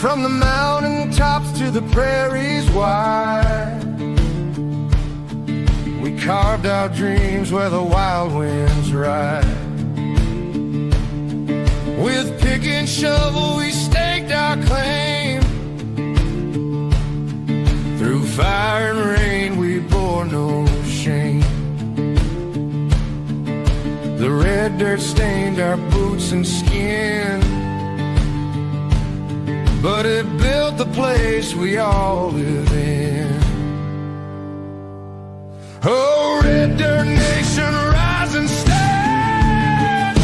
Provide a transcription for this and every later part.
From the mountain tops to the prairies wide, we carved our dreams where the wild winds ride. With pick and shovel we staked our claim. Through fire and rain we bore no shame. The red dirt stained our boots and skin, but it built the place we all live in. Oh, red dirt nation, rise and stand.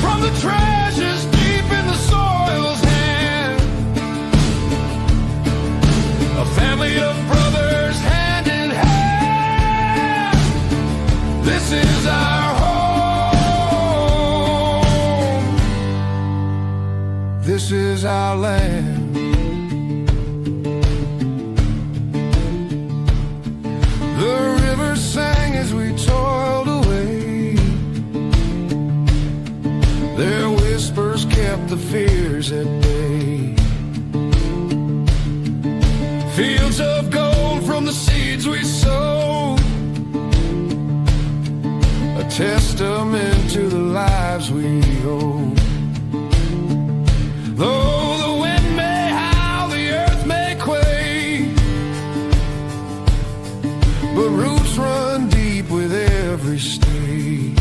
From the treasures deep in the soil's hand, a family of brothers hand in hand. This is our home. This is our land. The river sang as we toiled away. Their whispers kept the fears at bay. Fields of gold from the seeds we sowed, a testament to the lives we hold. Though the wind may howl, the earth may quake, but roots run deep with every stake.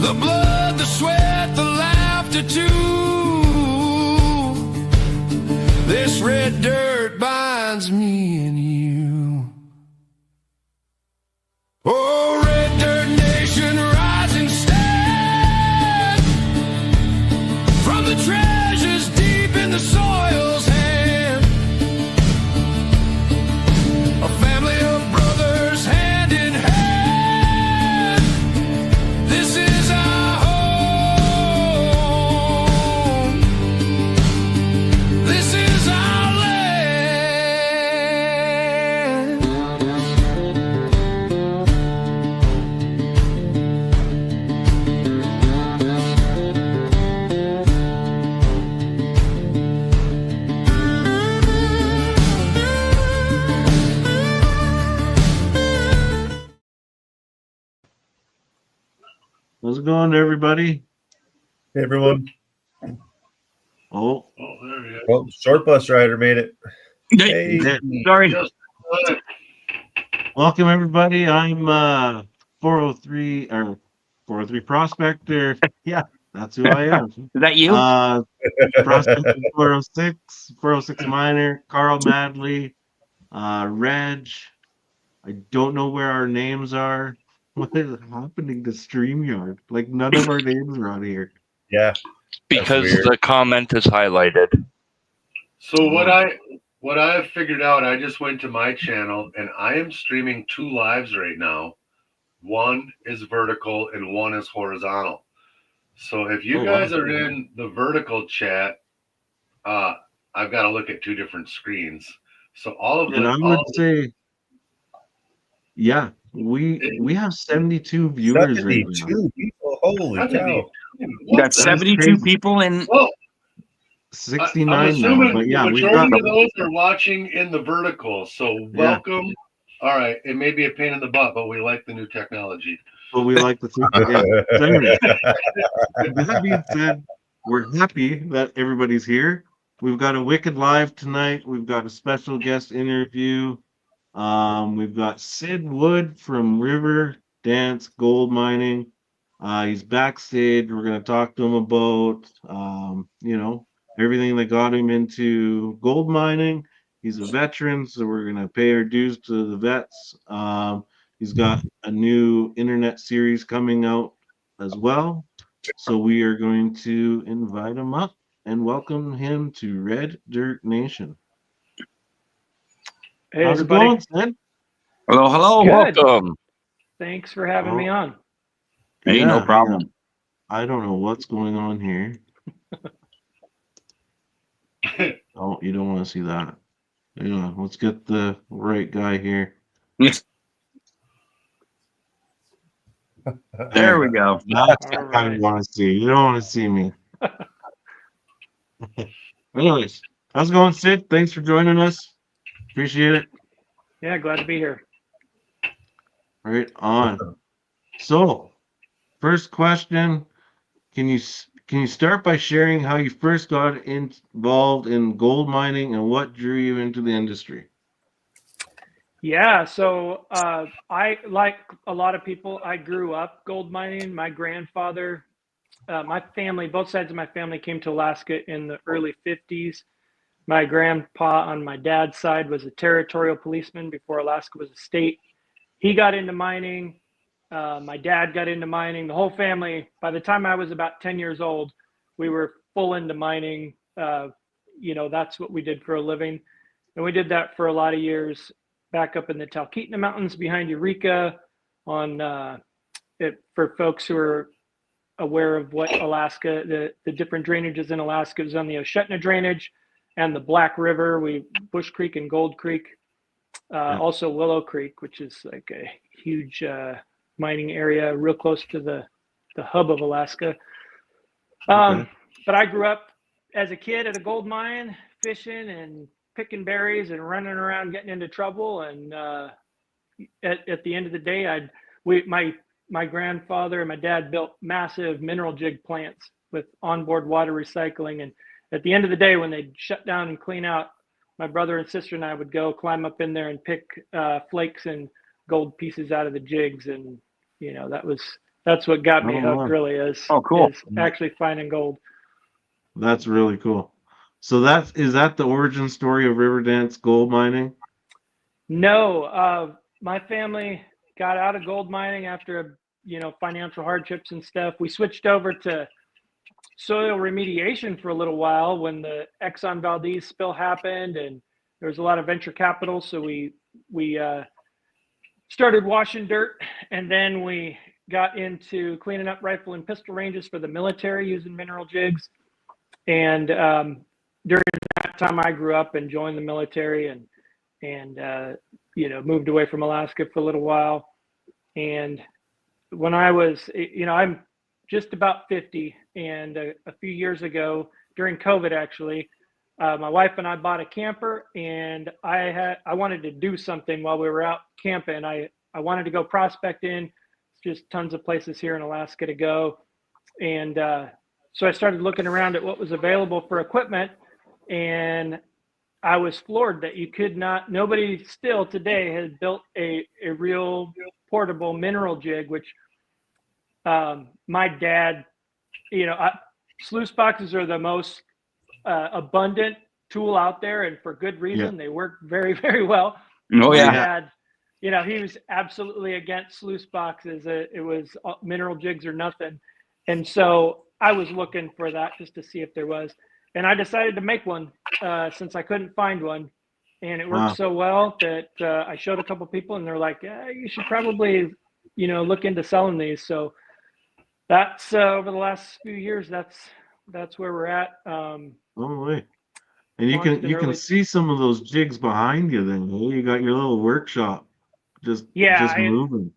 The blood, the sweat, the laughter too. This red dirt binds me and you. Oh, red dirt nation, rise and stand. From the treasures deep in the soil's hand, a family of brothers hand in hand. This is our home. This is our land. How's it going, everybody? Hey, everyone. Oh, there we go. Well, short bus rider made it. Hey. Sorry. welcome, everybody. I'm 403 Prospector. Yeah, that's who I am. Is that you? Prospector 406 Miner, Carl Madley, Reg. I don't know where our names are. What is happening to StreamYard? Like, none of our names are on here. Yeah. Because weird. the comment is highlighted. So what I have figured out, I just went to my channel and I am streaming 2 lives right now. One is vertical and one is horizontal. So if you guys are in the vertical chat, I've got to look at 2 different screens. So all of them. And I would say, yeah, we have 72 viewers right now. 72 people. Holy cow. You got 72 crazy. people in. Well, 69 I'm assuming now, but yeah, the we've majority got of those are watching in the vertical. So welcome. Yeah. All right, it may be a pain in the butt, but we like the new technology. but we like the yeah. So anyway, that being said, we're happy that everybody's here. We've got a wicked live tonight. We've got a special guest interview. We've got Sid Wood from RiverDance Gold Mining. He's backstage. We're going to talk to him about, everything that got him into gold mining. He's a veteran, so we're going to pay our dues to the vets. He's got a new internet series coming out as well. So we are going to invite him up and welcome him to Red Dirt Nation. Hey, How's everybody. it going, Sid? Hello, hello. Good. Welcome. Thanks for having me on. Hey, no problem. I don't know what's going on here. Oh, you don't want to see that. Yeah, let's get the right guy here. There we go. That's All what I right. want to see. You don't want to see me. Anyways, how's it going, Sid? Thanks for joining us. Appreciate it. Yeah, glad to be here. Right on. So, first question, can you start by sharing how you first got involved in gold mining and what drew you into the industry? Yeah, so I, like a lot of people, I grew up gold mining. My grandfather, my family, both sides of my family came to Alaska in the early 50s. My grandpa on my dad's side was a territorial policeman before Alaska was a state. He got into mining. My dad got into mining. The whole family, by the time I was about 10 years old, we were full into mining. That's what we did for a living. And we did that for a lot of years back up in the Talkeetna Mountains behind Eureka for folks who are aware of what Alaska, the different drainages in Alaska is on the Oshetna drainage and the Black River, Bush Creek and Gold Creek, also Willow Creek, which is like a huge mining area, real close to the hub of Alaska. But I grew up as a kid at a gold mine, fishing and picking berries and running around, getting into trouble. And at the end of the day, my grandfather and my dad built massive mineral jig plants with onboard water recycling. And at the end of the day, when they'd shut down and clean out, my brother and sister and I would go climb up in there and pick flakes and gold pieces out of the jigs. And, that's what got me hooked, really, is actually finding gold. That's really cool. So is that the origin story of RiverDance gold mining? No, my family got out of gold mining after, financial hardships and stuff. We switched over to soil remediation for a little while when the Exxon Valdez spill happened, and there was a lot of venture capital. So we started washing dirt, and then we got into cleaning up rifle and pistol ranges for the military using mineral jigs. And during that time, I grew up and joined the military and moved away from Alaska for a little while. And when I was, I'm just about 50, and a few years ago during COVID, actually, my wife and I bought a camper, and I wanted to do something while we were out camping. I wanted to go prospecting. Just tons of places here in Alaska to go. And so I started looking around at what was available for equipment, and I was floored that nobody still today has built a real portable mineral jig, which my dad, sluice boxes are the most abundant tool out there, and for good reason. They work very, very well. Oh, My yeah. dad, he was absolutely against sluice boxes. It was mineral jigs or nothing. And so I was looking for that just to see if there was. And I decided to make one since I couldn't find one. And it worked so well that I showed a couple people, and they're like, yeah, you should probably, look into selling these. So that's over the last few years, that's where we're at. Oh, wait. And you can see some of those jigs behind you then. Hey? You got your little workshop just moving.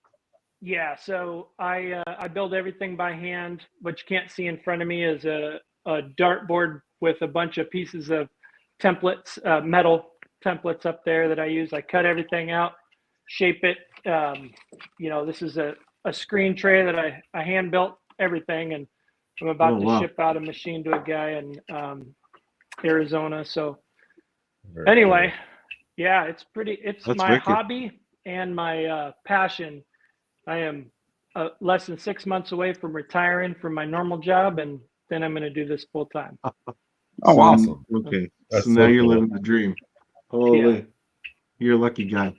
Yeah, so I build everything by hand. What you can't see in front of me is a dartboard with a bunch of pieces of templates, metal templates up there that I use. I cut everything out, shape it. This is a screen tray that I hand built everything, and I'm about to ship out a machine to a guy in Arizona. So anyway, yeah, it's my hobby and my passion. I am less than 6 months away from retiring from my normal job, and then I'm going to do this full time. Oh, wow. Awesome. Okay. That's so now you're cool. living the dream. Holy, you're a lucky guy.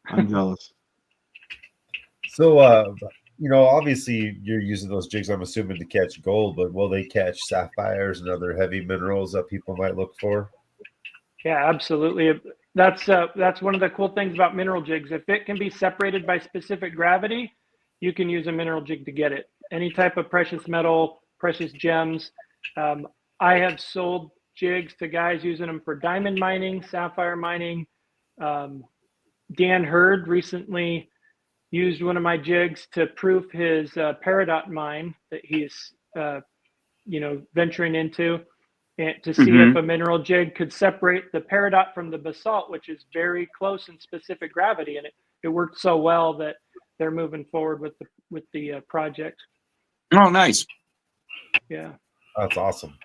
I'm jealous. So, obviously you're using those jigs, I'm assuming, to catch gold, but will they catch sapphires and other heavy minerals that people might look for? Yeah, absolutely. That's one of the cool things about mineral jigs. If it can be separated by specific gravity, you can use a mineral jig to get it. Any type of precious metal, precious gems. I have sold jigs to guys using them for diamond mining, sapphire mining. Dan Hurd recently used one of my jigs to proof his peridot mine that he's venturing into. and to see if a mineral jig could separate the peridot from the basalt, which is very close in specific gravity. And it worked so well that they're moving forward with the project. Oh, nice. Yeah. That's awesome.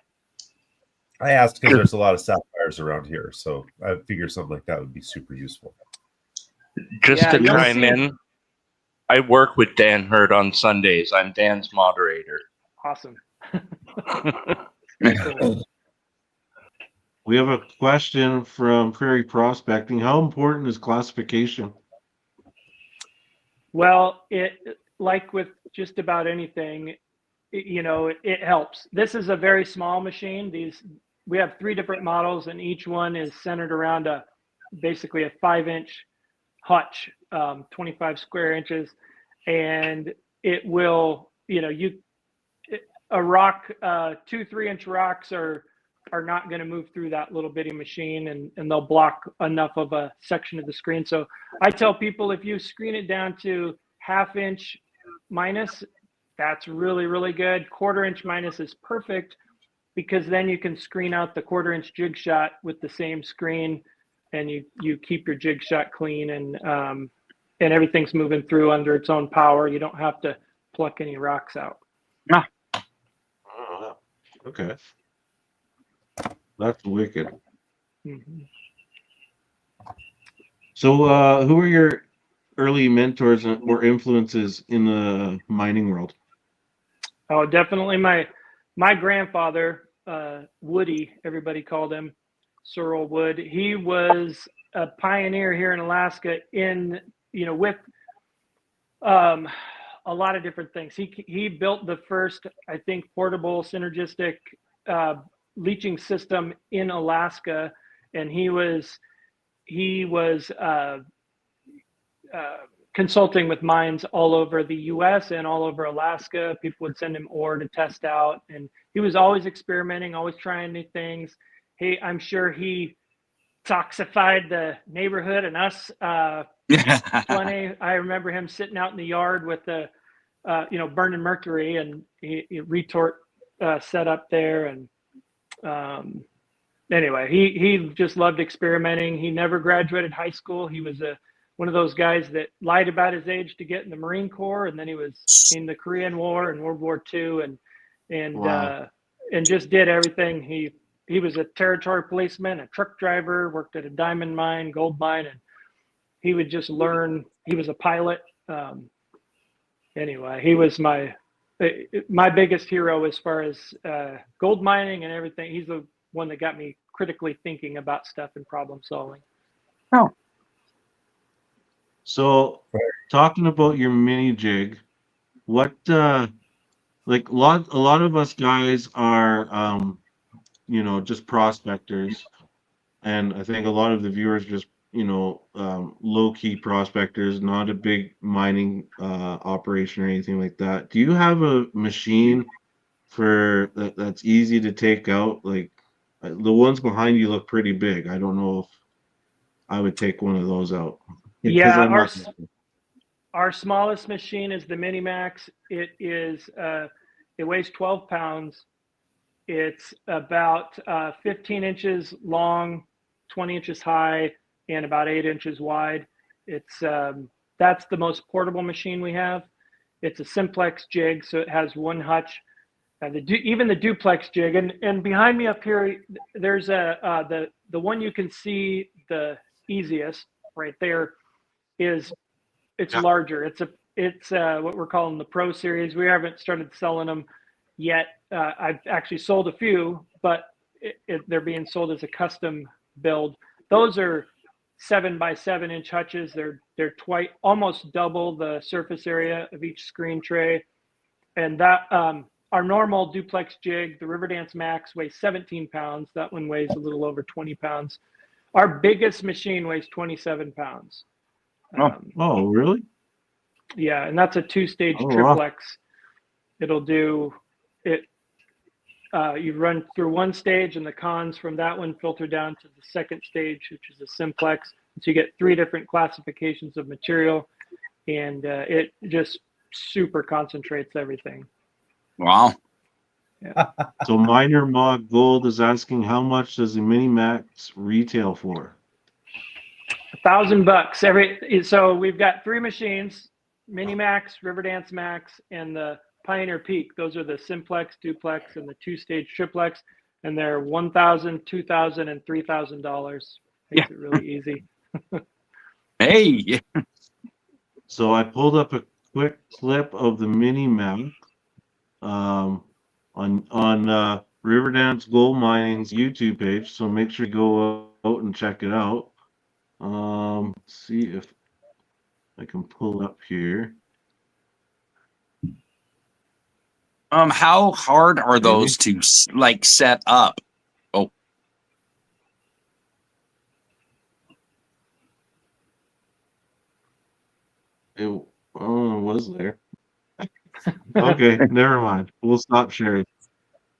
I asked because there's a lot of sapphires around here, so I figured something like that would be super useful. Just Yeah, to you'll chime see- in, I work with Dan Hurd on Sundays. I'm Dan's moderator. Awesome. We have a question from Prairie Prospecting. How important is classification? Well, like with just about anything, it helps. This is a very small machine. We have 3 different models, and each one is centered around basically a 5-inch hutch, 25 square inches, and it will, a rock, 2-3-inch rocks are not going to move through that little bitty machine, and they'll block enough of a section of the screen. So I tell people, if you screen it down to 1/2 inch minus, that's really, really good. 1/4 inch minus is perfect, because then you can screen out the 1/4 inch jig shot with the same screen, and you keep your jig shot clean, and everything's moving through under its own power. You don't have to pluck any rocks out. Oh, okay. That's wicked. Mm-hmm. So, who are your early mentors or influences in the mining world? Oh, definitely my grandfather, Woody, everybody called him Cyril Wood. He was a pioneer here in Alaska with a lot of different things. He built the first, I think, portable synergistic leaching system in Alaska, and he was consulting with mines all over the U.S. and all over Alaska. People would send him ore to test out, and he was always experimenting, always trying new things. I'm sure he toxified the neighborhood and us plenty. I remember him sitting out in the yard with the burning mercury, and he retort set up there. And anyway, he just loved experimenting. He never graduated high school. He was one of those guys that lied about his age to get in the Marine Corps, and then he was in the Korean War and World War II, and just did everything. He was a territory policeman, a truck driver, worked at a diamond mine, gold mine, and he would just learn. He was a pilot. Anyway, he was my biggest hero as far as gold mining and everything. He's the one that got me critically thinking about stuff and problem solving. Oh. So, talking about your mini jig, what like a lot of us guys are just prospectors, and I think a lot of the viewers just low key prospectors, not a big mining operation or anything like that. Do you have a machine for that's easy to take out? Like the ones behind you look pretty big. I don't know if I would take one of those out. Yeah, I'm not- our smallest machine is the Mini Max. It weighs 12 pounds. It's about 15 inches long, 20 inches high, and about 8 inches wide. That's the most portable machine we have. It's a simplex jig, so it has one hutch. Even the duplex jig, and behind me up here, there's the one you can see the easiest right there. It's larger. It's what we're calling the Pro Series. We haven't started selling them yet. I've actually sold a few, but they're being sold as a custom build. Those are 7 by 7 inch hutches. They're almost double the surface area of each screen tray. And that our normal duplex jig, the RiverDance Max, weighs 17 pounds. That one weighs a little over 20 pounds. Our biggest machine weighs 27 pounds. Oh, really? Yeah, and that's a 2-stage Oh, wow. triplex. It'll do it. You run through one stage, and the cons from that one filter down to the second stage, which is a simplex. So you get 3 different classifications of material, and it just super concentrates everything. Wow. So Minor Mod Gold is asking, how much does the Mini Max retail for? $1,000 so we've got 3 machines: Mini Max, RiverDance Max, and the Pioneer Peak. Those are the simplex, duplex, and the 2-stage triplex, and they're $1,000, $2,000, and $3,000. Makes it really easy. Hey, So I pulled up a quick clip of the Mini Max on Riverdance Gold Mining's YouTube page. So make sure you go out and check it out. See if I can pull up here. how hard are those to like set up? Oh, It was there. Okay, never mind. We'll stop sharing,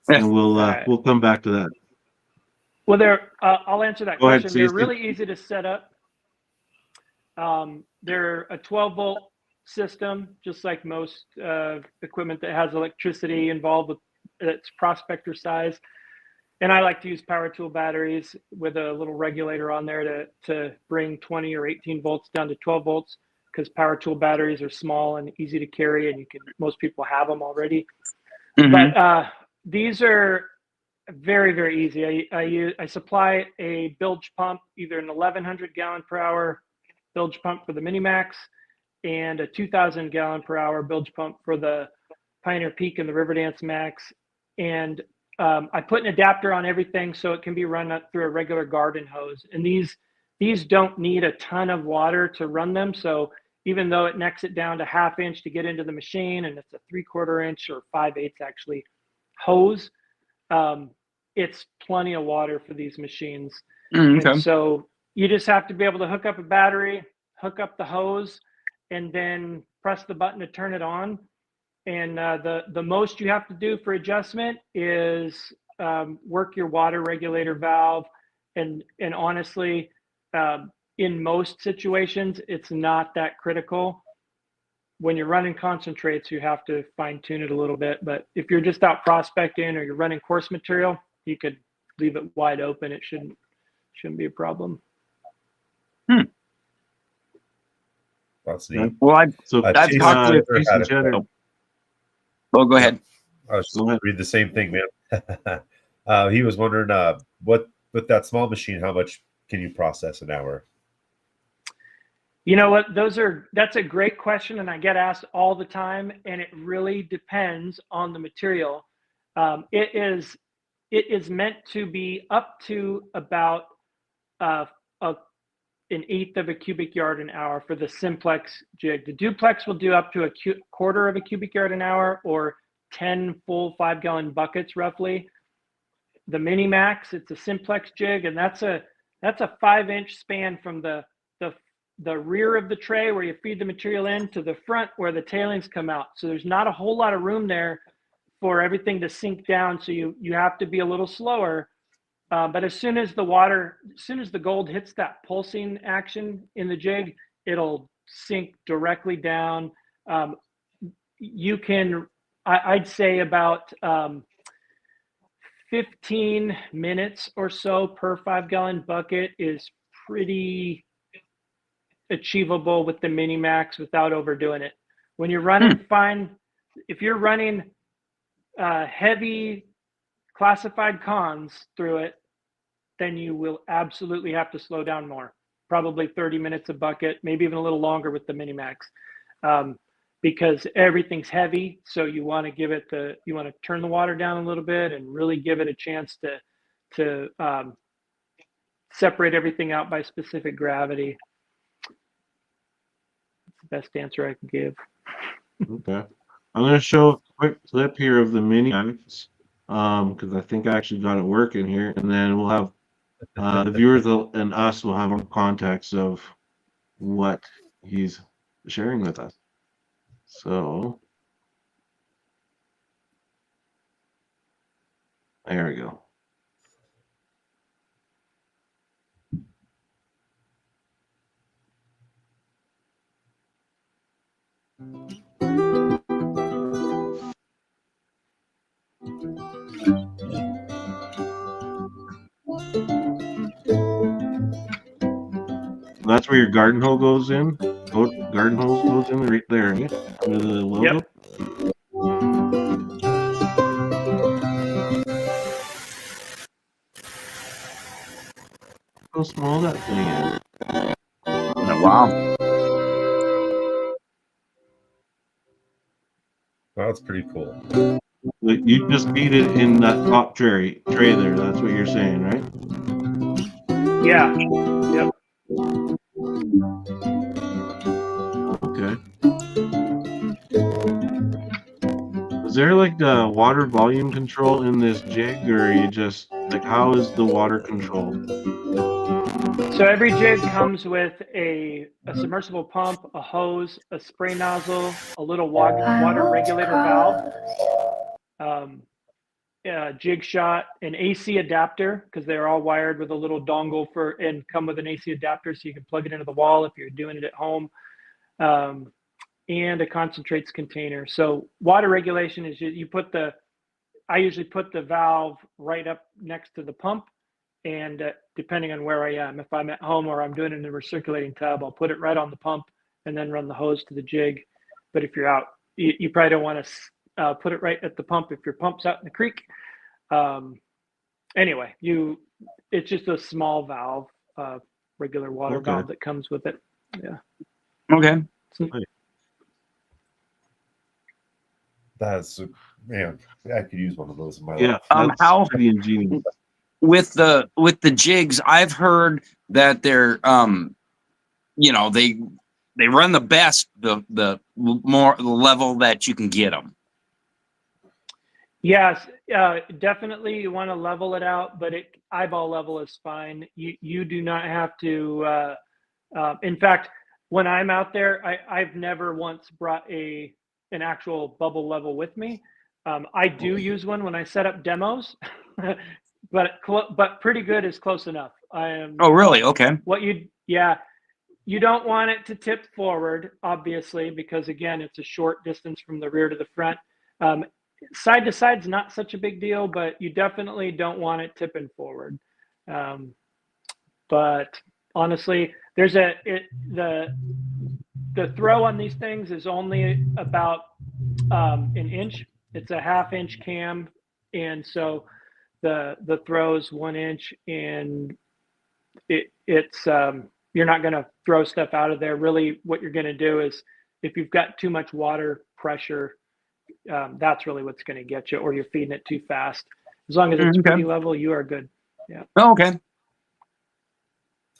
and right. we'll come back to that. Well, I'll answer that Go ahead, question. They're Cece. really easy to set up. They're a 12-volt system, just like most equipment that has electricity involved with its prospector size. And I like to use power tool batteries with a little regulator on there to bring 20 or 18 volts down to 12 volts, because power tool batteries are small and easy to carry, and most people have them already. mhm. But these are very, very easy. I supply a bilge pump, either an 1,100 gallon per hour bilge pump for the Mini Max and a 2,000 gallon per hour bilge pump for the Pioneer Peak and the RiverDance Max. And I put an adapter on everything so it can be run up through a regular garden hose. And these don't need a ton of water to run them. So even though it necks it down to 1/2 inch to get into the machine, and it's a 3/4 inch or 5/8 actually hose, it's plenty of water for these machines. And Okay. so you just have to be able to hook up a battery, hook up the hose, and then press the button to turn it on. And the most you have to do for adjustment is work your water regulator valve. And honestly, in most situations, it's not that critical. When you're running concentrates, you have to fine tune it a little bit. But if you're just out prospecting or you're running course material, you could leave it wide open. It shouldn't be a problem. That's neat. Well, So I've Jason talked with. Jenner had a Jenner. question. Oh, go ahead. I was just Go ahead. read the same thing, man. He was wondering, what with that small machine, how much can you process an hour? You know what? That's a great question, and I get asked all the time, and it really depends on the material. It is meant to be up to about an eighth of a cubic yard an hour for the simplex jig. The duplex will do up to a quarter of a cubic yard an hour, or 10 full 5-gallon buckets roughly. The Mini Max, it's a simplex jig, and that's a 5-inch span from the rear of the tray where you feed the material in to the front where the tailings come out. So there's not a whole lot of room there for everything to sink down. So you have to be a little slower. But as soon as the gold hits that pulsing action in the jig, it'll sink directly down. I'd say about 15 minutes or so per 5-gallon bucket is pretty achievable with the Mini Max without overdoing it. When you're running if you're running heavy classified cons through it, then you will absolutely have to slow down more. Probably 30 minutes a bucket, maybe even a little longer with the Mini Max, because everything's heavy. So you want to turn the water down a little bit and really give it a chance to separate everything out by specific gravity. That's the best answer I can give. Okay. I'm going to show a quick clip here of the Mini Max, because I think I actually got it working here, and then we'll have the viewers and us will have more context of what he's sharing with us. So there we go. that's where your garden hose goes in. Garden hose goes in right there, right? Under the logo. Yep. How small that thing is. Wow. That's pretty cool. But you just feed it in that top tray there. That's what you're saying, right? Yeah. Yep. Okay. Is there like the water volume control in this jig, or are you just like how is the water controlled? So every jig comes with a submersible pump, a hose, a spray nozzle, a little water regulator valve, a jig shot, an AC adapter, because they're all wired with a little dongle and come with an AC adapter so you can plug it into the wall if you're doing it at home, and a concentrates container. So water regulation is I usually put the valve right up next to the pump. And depending on where I am, if I'm at home or I'm doing it in a recirculating tub, I'll put it right on the pump and then run the hose to the jig. But if you're out, you probably don't want to put it right at the pump if your pump's out in the creek. Anyway, it's just a small valve, regular water valve that comes with it. Yeah. Okay. That's man, I could use one of those in my Yeah, life. that's pretty ingenious. With the jigs, I've heard that they're they run the best the more the level that you can get them. Yes, definitely you want to level it out, but eyeball level is fine. You do not have to. In fact, when I'm out there, I've never once brought an actual bubble level with me. I do use one when I set up demos, but pretty good is close enough. Oh, really? Okay. You don't want it to tip forward, obviously, because again, it's a short distance from the rear to the front. Side to side is not such a big deal, but you definitely don't want it tipping forward. But honestly, the throw on these things is only about an inch. It's a 1/2 inch cam, and so the throw is 1 inch, and it's you're not going to throw stuff out of there. Really, what you're going to do is if you've got too much water pressure, that's really what's going to get you, or you're feeding it too fast. As long as it's pretty level, you are good. Yeah. Oh, okay.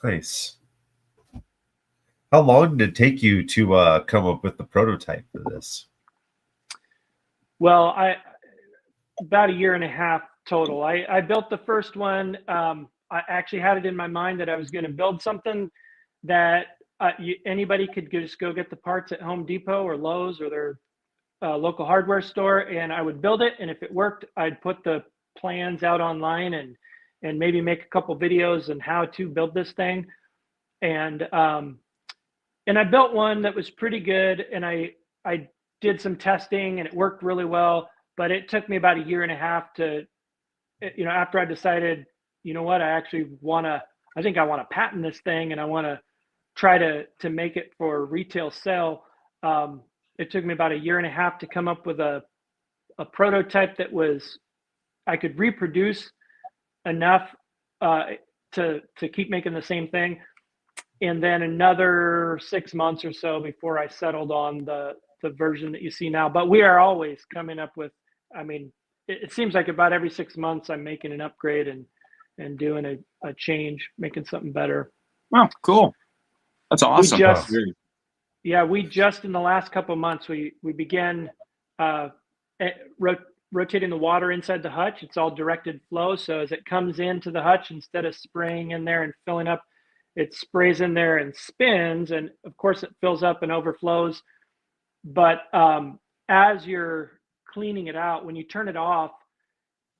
Nice. How long did it take you to come up with the prototype for this? Well, about 1.5 years total. I built the first one. I actually had it in my mind that I was going to build something that anybody could just go get the parts at Home Depot or Lowe's or their local hardware store, and I would build it. And if it worked, I'd put the plans out online and maybe make a couple videos on how to build this thing. And I built one that was pretty good, and I did some testing, and it worked really well. But it took me about 1.5 years to, after I decided, you know what, I think I want to patent this thing, and I want to try to make it for retail sale. It took me about 1.5 years to come up with a prototype that I could reproduce enough to keep making the same thing. And then another 6 months or so before I settled on the version that you see now. But we are always coming up with, it seems like about every 6 months I'm making an upgrade and doing a change, making something better. Oh, cool. That's awesome. We just in the last couple of months, we began rotating the water inside the hutch. It's all directed flow. So as it comes into the hutch, instead of spraying in there and filling up, it sprays in there and spins. And of course it fills up and overflows. But as you're cleaning it out, when you turn it off,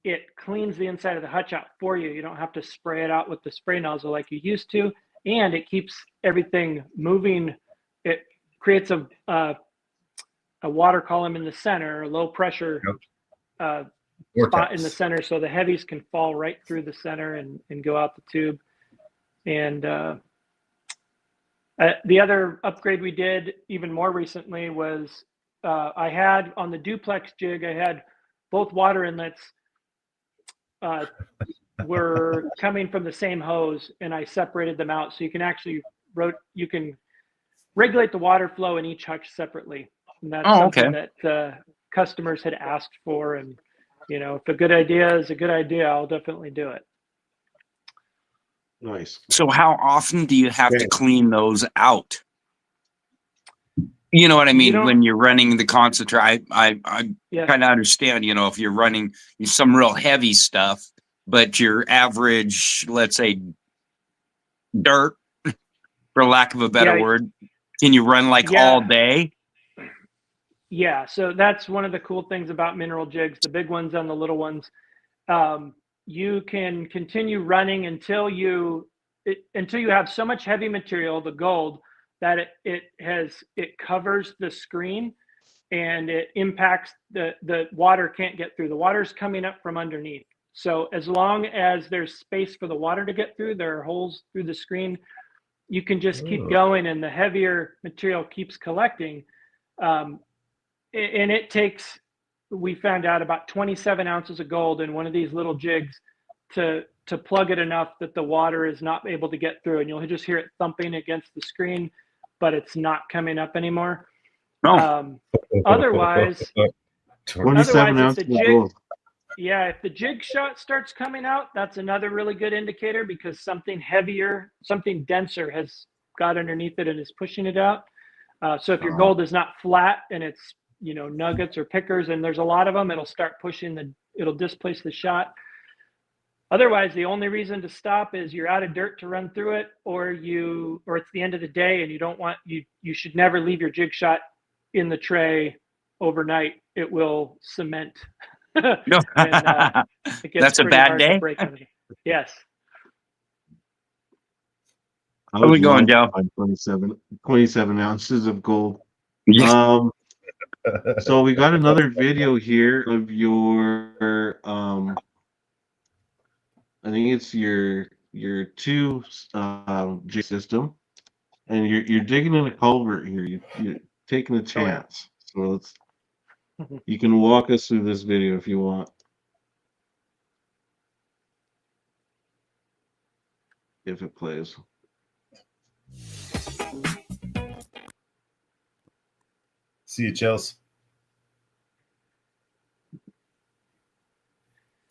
it cleans the inside of the hutch out for you. You don't have to spray it out with the spray nozzle like you used to. And it keeps everything moving. It creates a water column in the center, a low pressure spot in the center, so the heavies can fall right through the center and go out the tube. And The other upgrade we did even more recently was I had on the duplex jig, I had both water inlets were coming from the same hose, and I separated them out so you can actually you can regulate the water flow in each hutch separately. And that's something that customers had asked for. And, you know, if a good idea is a good idea, I'll definitely do it. Nice. So how often do you have to Great. clean those out? You know what I mean? don't- When you're running the concentrate, I Yeah. kind of understand, you know, if you're running some real heavy stuff, but your average, let's say, dirt, for lack of a better Yeah. word, can you run like Yeah. all day? Yeah, so that's one of the cool things about mineral jigs, the big ones and the little ones. You can continue running until you have so much heavy material, the gold, that it covers the screen and it impacts the water can't get through. The water's coming up from underneath. So as long as there's space for the water to get through, there are holes through the screen, you can just keep going, and the heavier material keeps collecting. And it takes, we found out, about 27 ounces of gold in one of these little jigs to plug it enough that the water is not able to get through, and you'll just hear it thumping against the screen, but it's not coming up anymore. Otherwise, 27 if ounces the of jig, gold. yeah, if the jig shot starts coming out, that's another really good indicator, because something heavier, something denser has got underneath it and is pushing it out. So if your gold is not flat and it's, you know, nuggets or pickers, and there's a lot of them, it'll start pushing it'll displace the shot. Otherwise, the only reason to stop is you're out of dirt to run through it, or it's the end of the day and you don't want, you should never leave your jig shot in the tray overnight. It will cement. No. And it gets That's a pretty bad hard day. to break everything. Yes. I How we would going, love Joe? to find 27 ounces of gold. Yeah. So we got another video here of your I think it's your two jig system, and you're digging in a culvert here. You're taking a chance. So you can walk us through this video if you want. If it plays. See you, Chels.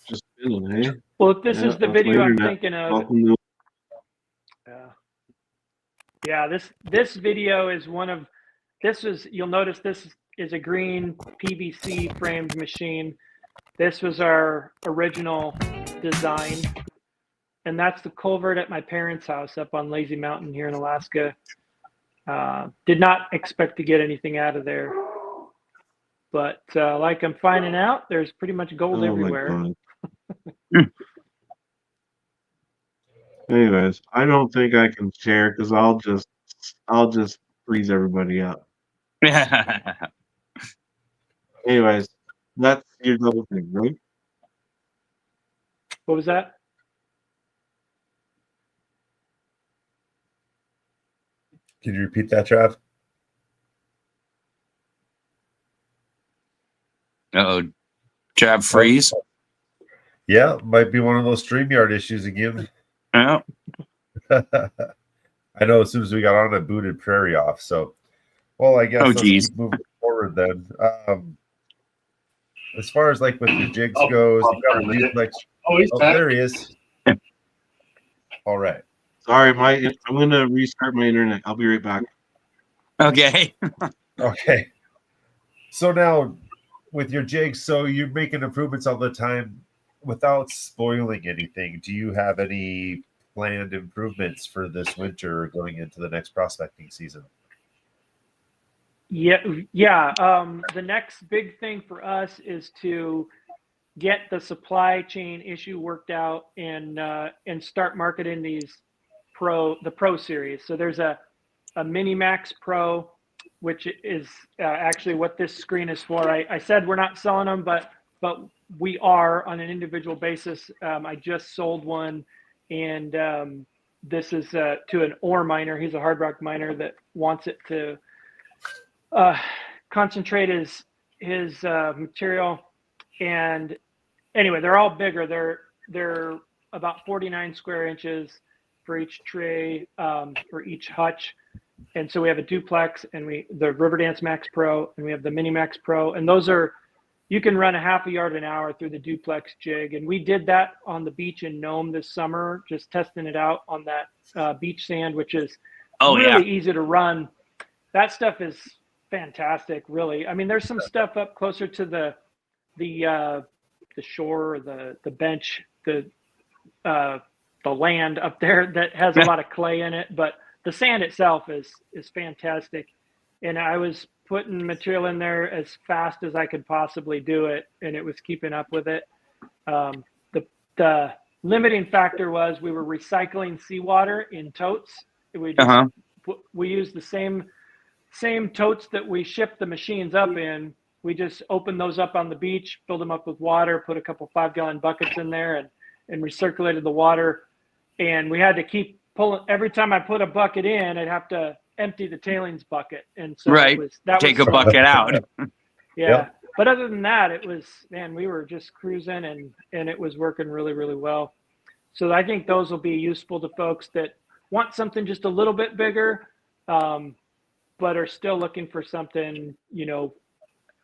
Just spinning, hey? Well, if this Yeah, is the that's video my I'm internet. thinking of, Welcome to yeah, this video is you'll notice this is a green PVC framed machine. This was our original design, and that's the culvert at my parents' house up on Lazy Mountain here in Alaska. Did not expect to get anything out of there, but like I'm finding out, there's pretty much gold everywhere. My God. Anyways, I don't think I can share because I'll just freeze everybody up. Anyways, that's your double thing, right? What was that? Can you repeat that, Trav? Uh-oh. Jab freeze. Yeah, might be one of those StreamYard issues again. Yeah. I know as soon as we got on, it booted Prairie off. So, well, I guess let's geez. keep moving forward then. As far as like with the jigs Oh, goes, oh, you got a sorry, duplex. he's back. There he is. All right. Sorry, I'm gonna restart my internet. I'll be right back. Okay. Okay. So now with your jigs, so you're making improvements all the time without spoiling anything. Do you have any planned improvements for this winter going into the next prospecting season? Yeah. The next big thing for us is to get the supply chain issue worked out and start marketing the Pro series. So there's a Mini Max Pro, which is actually what this screen is for. I said we're not selling them, but we are on an individual basis. I just sold one, and this is to an ore miner. He's a hard rock miner that wants it to concentrate his material. And anyway, they're all bigger. They're about 49 square inches for each tray, for each hutch. And so we have a duplex, and the RiverDance Max Pro, and we have the Mini Max Pro, and those are, you can run a half a yard an hour through the duplex jig. And we did that on the beach in Nome this summer, just testing it out on that beach sand, which is really easy to run. That stuff is fantastic, really. I mean, there's some stuff up closer to the shore, or the bench, the land up there that has a lot of clay in it, but the sand itself is fantastic. And I was putting material in there as fast as I could possibly do it, and it was keeping up with it. The limiting factor was we were recycling seawater in totes. We used the same totes that we shipped the machines up in. We just opened those up on the beach, filled them up with water, put a couple 5-gallon buckets in there, and recirculated the water. And we had to keep pulling. Every time I put a bucket in, I'd have to empty the tailings bucket. And so take a bucket out. Yeah. Yep. But other than that, it was, man, we were just cruising, and it was working really, really well. So I think those will be useful to folks that want something just a little bit bigger, but are still looking for something,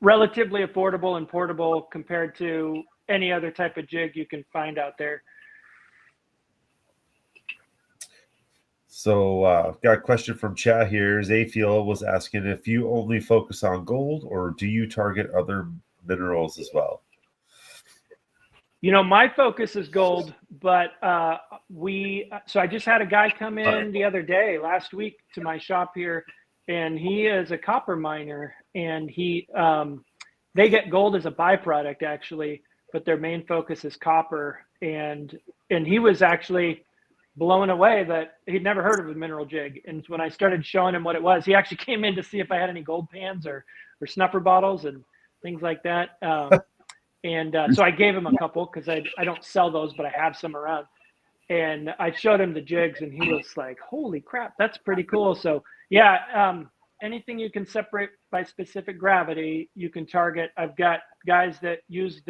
relatively affordable and portable compared to any other type of jig you can find out there. So got a question from chat here. Zayfiel was asking if you only focus on gold, or do you target other minerals as well? My focus is gold, but so I just had a guy come in the other day, last week, to my shop here, and he is a copper miner, and they get gold as a byproduct, actually, but their main focus is copper. And he was actually blown away that he'd never heard of a mineral jig. And when I started showing him what it was, he actually came in to see if I had any gold pans or snuffer bottles and things like that. So I gave him a couple, because I don't sell those, but I have some around. And I showed him the jigs, and he was like, holy crap, that's pretty cool. So yeah, anything you can separate by specific gravity, you can target. I've got guys that use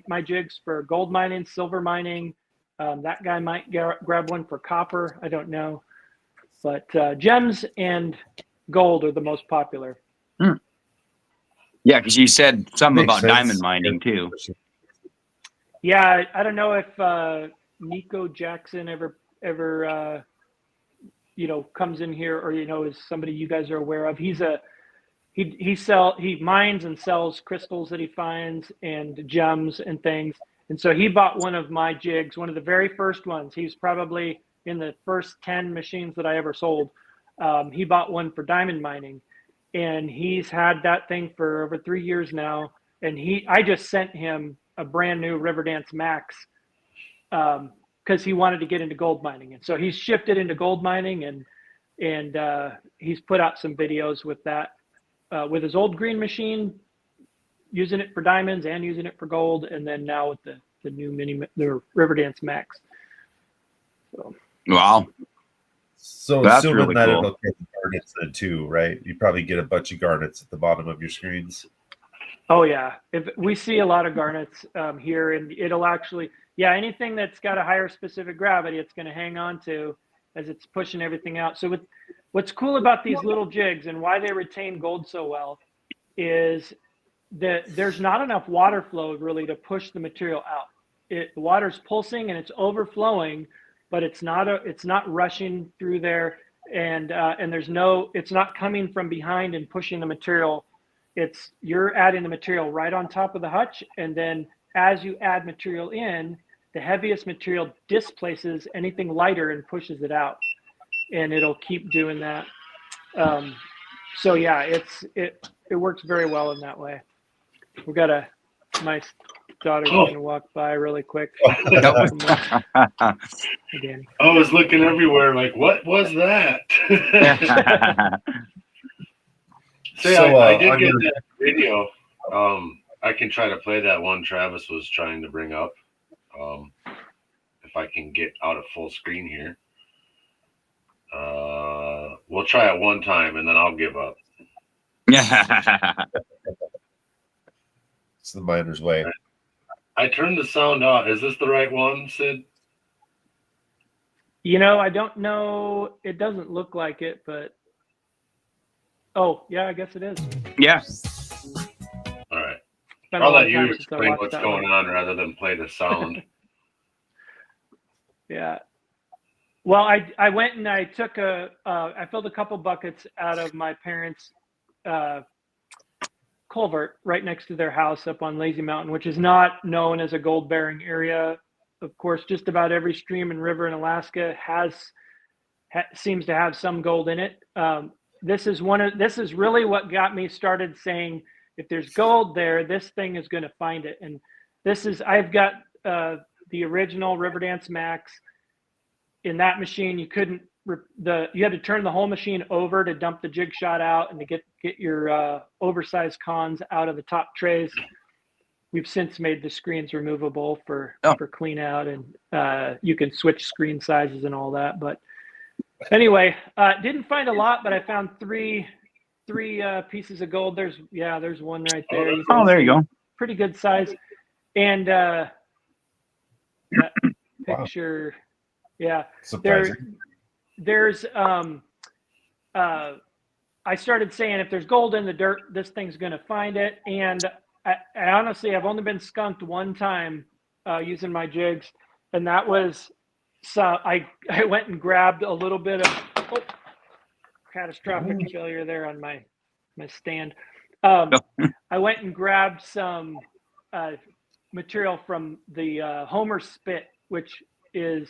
my jigs for gold mining, silver mining. That guy might grab one for copper. I don't know. But gems and gold are the most popular. Yeah, because you said something Makes about sense. diamond mining too. Yeah, I don't know if Nico Jackson ever comes in here, or is somebody you guys are aware of. He mines and sells crystals that he finds and gems and things. And so he bought one of my jigs, one of the very first ones. He's probably in the first 10 machines that I ever sold. He bought one for diamond mining, and he's had that thing for over 3 years now. And I just sent him a brand new RiverDance Max because he wanted to get into gold mining. And so he's shifted into gold mining, and he's put out some videos with that, with his old green machine, using it for diamonds and using it for gold, and then now with the new the RiverDance Max. So. Wow. So That's assuming really that cool. it'll get the garnets then too, right? You probably get a bunch of garnets at the bottom of your screens. Oh yeah, if we see a lot of garnets here, and it'll actually, anything that's got a higher specific gravity, it's going to hang on to as it's pushing everything out. So what's cool about these little jigs and why they retain gold so well is that there's not enough water flow really to push the material out. The water's pulsing and it's overflowing, but it's not rushing through there, and it's not coming from behind and pushing the material. You're adding the material right on top of the hutch, and then as you add material in, the heaviest material displaces anything lighter and pushes it out, and it'll keep doing that. So yeah, it works very well in that way. We've got my daughter's going to walk by really quick. Hey, Danny. I was looking everywhere like, what was that? I did get that video. I can try to play that one Travis was trying to bring up. If I can get out of full screen here. We'll try it one time and then I'll give up. It's the miner's way. I turned the sound off. Is this the right one, Sid? I don't know. It doesn't look like it, but oh yeah, I guess it is. Yeah. All right. Been a I'll long let you time since I explain watched what's that going one. on rather than play the sound. Yeah. Well, I went and I took I filled a couple buckets out of my parents' culvert right next to their house up on Lazy Mountain, which is not known as a gold bearing area. Of course, just about every stream and river in Alaska seems to have some gold in it. This is really what got me started saying, if there's gold there, this thing is going to find it. And I've got the original RiverDance Max. In that machine, you had to turn the whole machine over to dump the jig shot out and to get your oversized cons out of the top trays. We've since made the screens removable for clean out, and you can switch screen sizes and all that. But anyway, didn't find a lot, but I found three pieces of gold. There's one right there. Oh, there you go. Pretty good size. And that picture. Wow. Yeah, Surprising. There's I started saying, if there's gold in the dirt, this thing's going to find it. And I honestly, I've only been skunked one time using my jigs, and that was I went and grabbed a little bit of catastrophic failure there on my stand. I went and grabbed some material from the Homer Spit, which is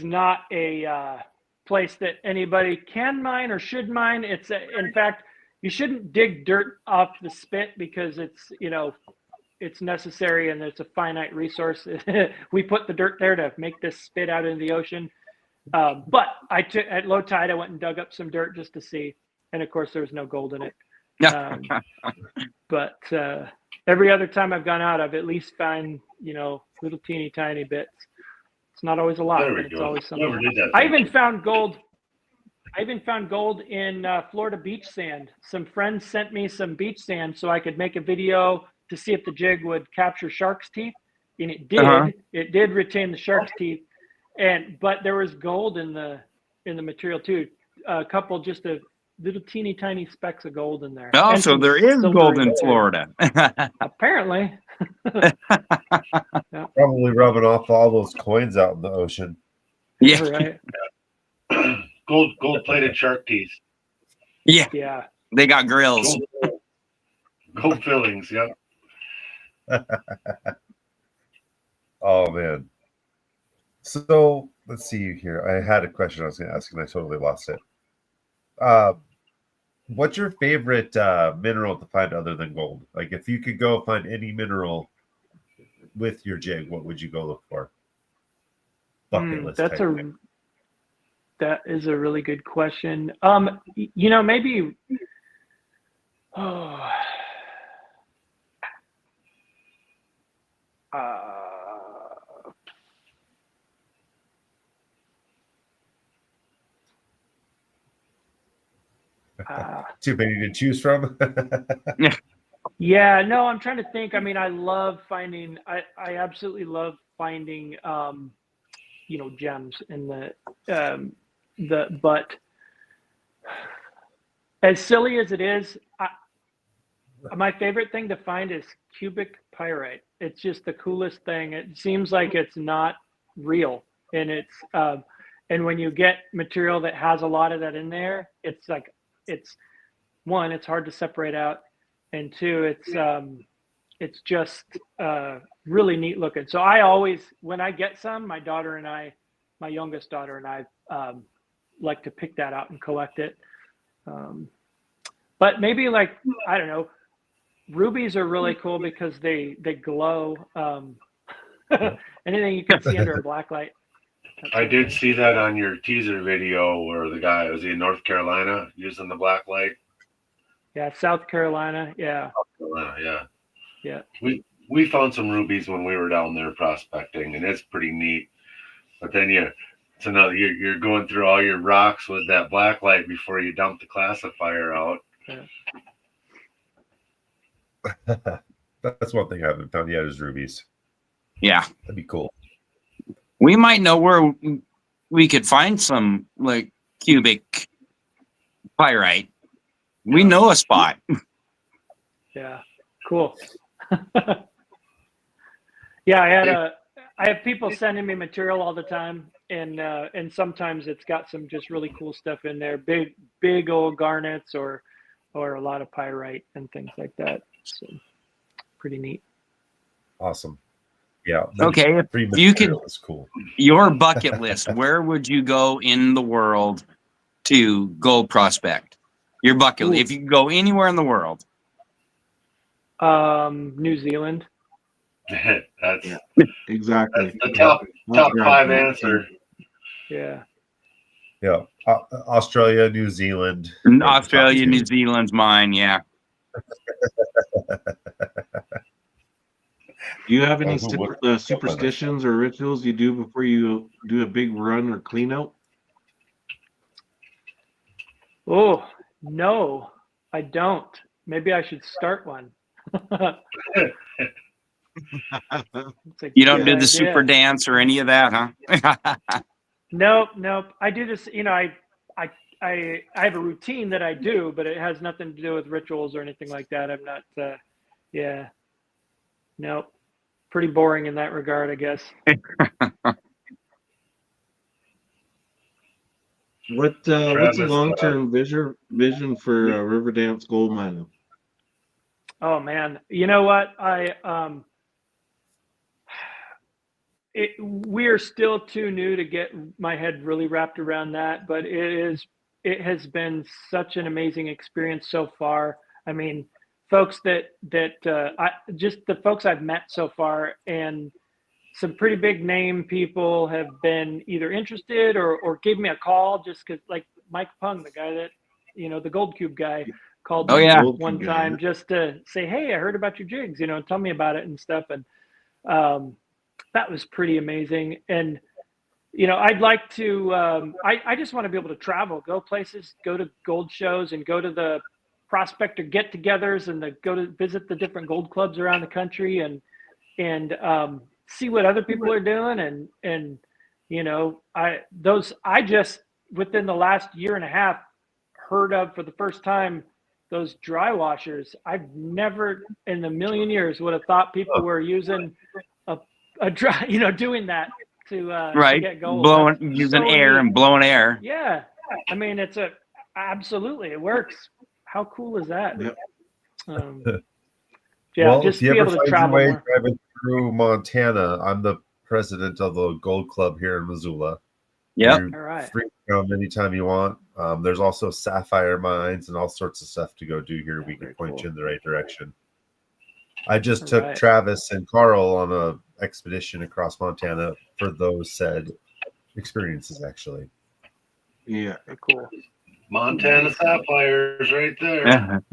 not a place that anybody can mine or should mine. In fact, you shouldn't dig dirt off the spit because it's necessary and it's a finite resource. We put the dirt there to make this spit out into the ocean. But at low tide, I went and dug up some dirt just to see. And of course, there was no gold in it. But every other time I've gone out, I've at least found, little teeny tiny bits. It's not always a lot, but it's always something. I even found gold in Florida beach sand. Some friends sent me some beach sand so I could make a video to see if the jig would capture shark's teeth, and it did. It did retain the shark's teeth, but there was gold in the material too. A couple, just a little teeny tiny specks of gold in there. Oh, so there is gold in Florida. Apparently. Yeah. Probably rubbing off all those coins out in the ocean. Yeah. Right. Gold plated shark teeth. Yeah. Yeah. They got grills. Gold fillings, yeah. Oh man. So let's see here. I had a question I was going to ask and I totally lost it. What's your favorite mineral to find other than gold? Like, if you could go find any mineral with your jig, what would you go look for? Bucket list. That is a really good question. Maybe. Oh. Too many to choose from. Yeah, no, I'm trying to think. I mean, I love finding. I absolutely love finding, gems in but as silly as it is, my favorite thing to find is cubic pyrite. It's just the coolest thing. It seems like it's not real, and and when you get material that has a lot of that in there, it's like, one, it's hard to separate out, and two, it's just really neat looking. So I always, when I get some, my youngest daughter and I like to pick that out and collect it. But maybe, like, I don't know, rubies are really cool because they glow. Anything you can see under a black light. I did see that on your teaser video where the guy was in North Carolina using the black light. Yeah, South Carolina. Yeah. South Carolina, yeah. We found some rubies when we were down there prospecting, and it's pretty neat. But then So now you're going through all your rocks with that black light before you dump the classifier out. That's one thing I haven't found yet is rubies. Yeah. That'd be cool. We might know where we could find some like cubic pyrite. We know a spot. Yeah, cool. Yeah, I have people sending me material all the time, and sometimes it's got some just really cool stuff in there, big old garnets or a lot of pyrite and things like that. So pretty neat. Awesome. Yeah. Okay, if free you could, material is cool. your bucket list, where would you go in the world to gold prospect? Your bucket list, if you could go anywhere in the world. New Zealand. That's Exactly. the top five answer. Yeah. Yeah. Australia, New Zealand. Australia, New Zealand's mine. Yeah. Do you have any Who would- superstitions or rituals you do before you do a big run or clean out? Oh, no, I don't. Maybe I should start one. You don't do the super dance or any of that, huh? Nope. I do this, I have a routine that I do, but it has nothing to do with rituals or anything like that. I'm not nope. Pretty boring in that regard, I guess. What's the long-term vision for RiverDance gold mining? Oh man, you know what? We're still too new to get my head really wrapped around that, but it has been such an amazing experience so far. I mean, folks just the folks I've met so far, and some pretty big name people have been either interested or gave me a call just because, like Mike Pung, the guy that, the Gold Cube guy, called me one time just to say, hey, I heard about your jigs, tell me about it and stuff. And that was pretty amazing. And, I'd like to, I just want to be able to travel, go places, go to gold shows and go to the prospector get-togethers and go to visit the different gold clubs around the country and see what other people are doing. And I just within the last year and a half heard of for the first time those dry washers. I've never in a million years would have thought people were using a dry, doing that to get gold. Using air and blowing air. Yeah. I mean, absolutely, it works. How cool is that? Yep. Well, just if you be ever able to find travel your way more. driving through Montana, I'm the president of the Gold Club here in Missoula. Yeah. You're All right. free to come anytime you want. There's also sapphire mines and all sorts of stuff to go do here. We can point you in the right direction. I just took Travis and Carl on a expedition across Montana for those said experiences, actually. Yeah. Very cool. Montana sapphires right there.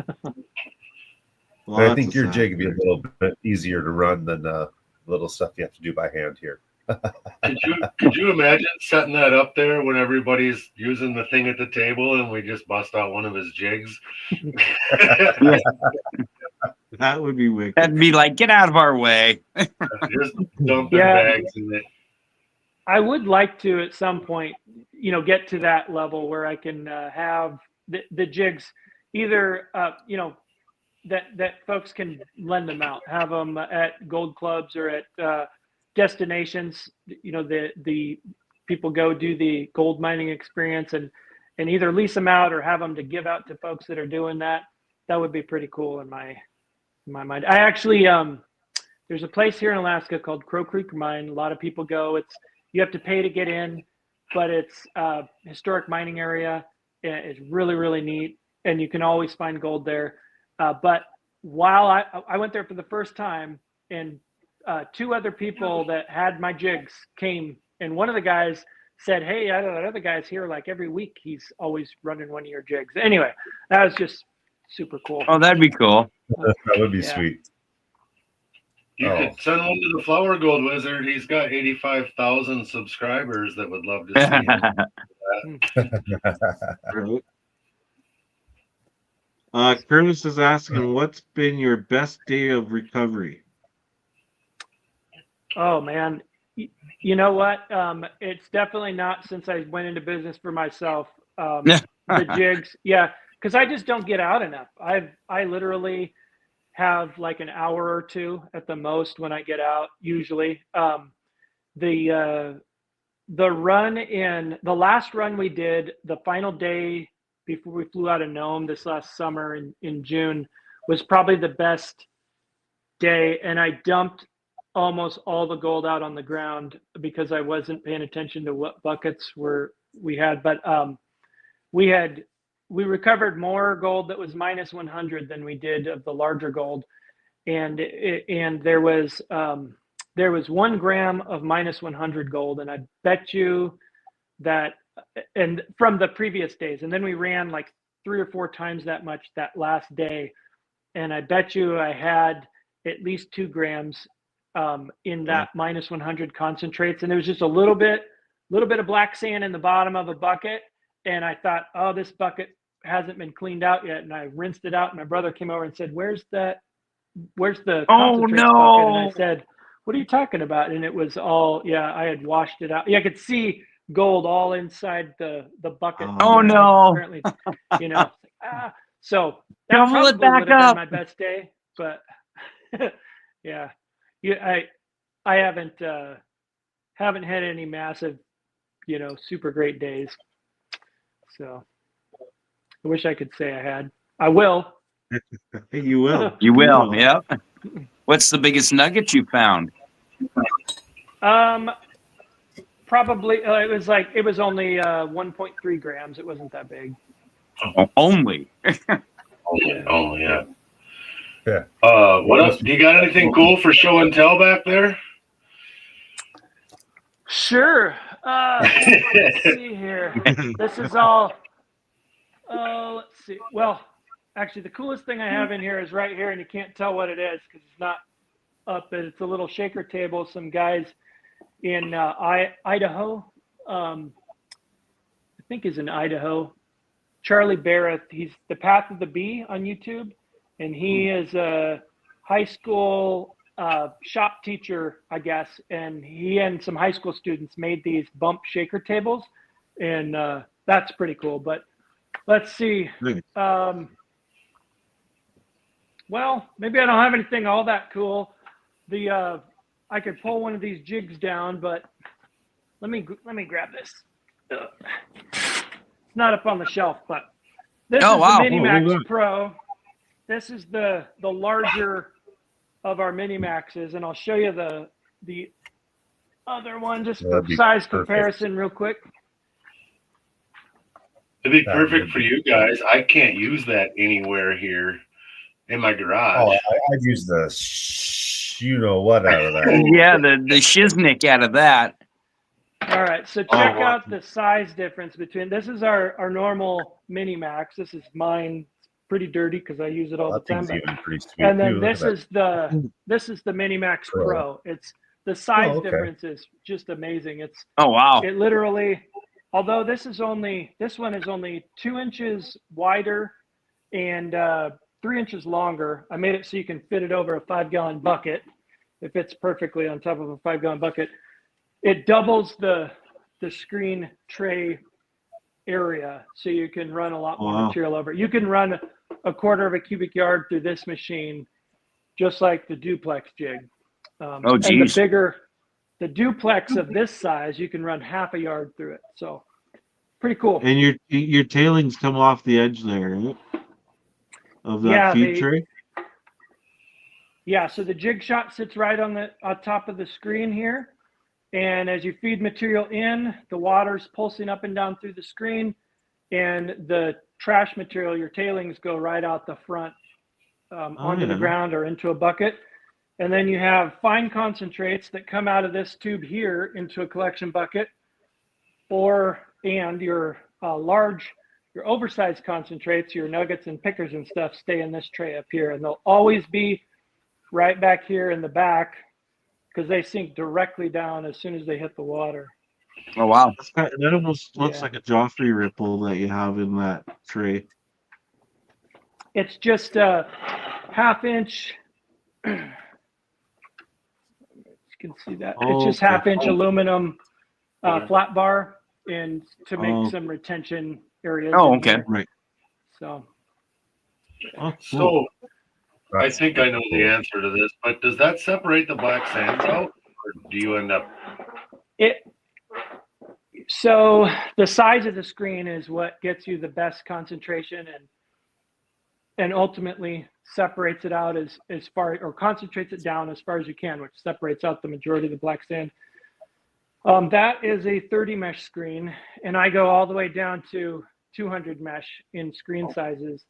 I think your jig would be a little bit easier to run than the little stuff you have to do by hand here. Could you imagine setting that up there when everybody's using the thing at the table and we just bust out one of his jigs? That would be wicked. That'd be like, get out of our way. Just dumping bags in it. I would like to at some point, get to that level where I can have the jigs either, that folks can lend them out, have them at gold clubs or at destinations. The people go do the gold mining experience and either lease them out or have them to give out to folks that are doing that. That would be pretty cool in my mind. I actually, there's a place here in Alaska called Crow Creek Mine. A lot of people go. You have to pay to get in, but it's a historic mining area. It's really, really neat, and you can always find gold there. But while I went there for the first time, and two other people that had my jigs came, and one of the guys said, hey, I know that other guy's here like every week. He's always running one of your jigs. Anyway, that was just super cool. Oh, that'd be cool. That would be sweet. You Oh. could send one to the Flower Gold Wizard. He's got 85,000 subscribers that would love to see him. Right. Curtis is asking, what's been your best day of recovery? Oh man, you know what? It's definitely not since I went into business for myself. The jigs, yeah, because I just don't get out enough. I literally have like an hour or two at the most when I get out. Usually, the run in the last run we did, the final day before we flew out of Nome this last summer in June, was probably the best day, and I dumped almost all the gold out on the ground because I wasn't paying attention to what buckets we had. But we recovered more gold that was minus 100 than we did of the larger gold, and there was 1 gram of minus 100 gold, and I bet you that, and from the previous days, and then we ran like 3 or 4 times that much that last day, and I bet you I had at least 2 grams in that minus 100 concentrates, and there was just a little bit of black sand in the bottom of a bucket, and I thought, oh, this bucket hasn't been cleaned out yet, and I rinsed it out, and my brother came over and said, where's the concentrates bucket? And I said, what are you talking about? And it was all, yeah, I had washed it out. Yeah, I could see gold all inside the bucket. Oh no! Apparently, you know, so that Double probably it back would have up. been my best day, but yeah, I haven't had any massive, you know, super great days. So I wish I could say I had. I will. You will. You will. Yep. What's the biggest nugget you found? Probably it was only 1.3 grams. It wasn't that big. Only. Only, yeah. Yeah. What else? Do you got anything cool for show and tell back there? Sure. Let's see here. This is all. Let's see. Well, actually, the coolest thing I have in here is right here, and you can't tell what it is because it's not up. But it's a little shaker table. Some guys in Idaho. I think is in Idaho. Charlie Barrett. He's the Path of the Bee on YouTube, and he is a high school shop teacher, I guess. And he and some high school students made these bump shaker tables, and that's pretty cool. But let's see. Well, maybe I don't have anything all that cool. I could pull one of these jigs down, but let me grab this. It's not up on the shelf, but this is the Minimax Pro. This is the larger of our Minimaxes, and I'll show you the other one just for size comparison real quick. It'd be perfect for you guys. I can't use that anywhere here in my garage. Oh, I'd use the you know what out of that. Yeah, the shiznick out of that. All right, so check out the size difference between, this is our normal Minimax. This is mine. It's pretty dirty because I use it all the time. And then this is the Minimax Pro. It's the size difference is just amazing. It's it literally, although this one is only 2 inches wider and 3 inches longer. I made it so you can fit it over a 5-gallon bucket. It fits perfectly on top of a 5-gallon bucket. It doubles the screen tray area, so you can run a lot more material over. You can run a 1/4 of a cubic yard through this machine, just like the duplex jig. And the duplex of this size, you can run 1/2 a yard through it. So pretty cool. And your tailings come off the edge there, right? Of that feed tray. Yeah, so the jig shot sits right on top of the screen here. And as you feed material in, the water's pulsing up and down through the screen, and the trash material, your tailings, go right out the front onto the ground or into a bucket. And then you have fine concentrates that come out of this tube here into a collection bucket, and your your oversized concentrates, your nuggets and pickers and stuff, stay in this tray up here. And they'll always be right back here in the back because they sink directly down as soon as they hit the water. Oh wow. That almost looks Yeah. like a Joffrey ripple that you have in that tray. It's just a half-inch. You can see that. It's just Okay. half-inch aluminum flat bar, and to make Oh. some retention areas. Oh, in okay. here. Right. So Oh, cool. So I That's think I know the cool. answer to this, but does that separate the black sands out, or do you end up? So the size of the screen is what gets you the best concentration and ultimately separates it out as far, or concentrates it down as far as you can, which separates out the majority of the black sand. That is a 30 mesh screen, and I go all the way down to 200 mesh in screen sizes.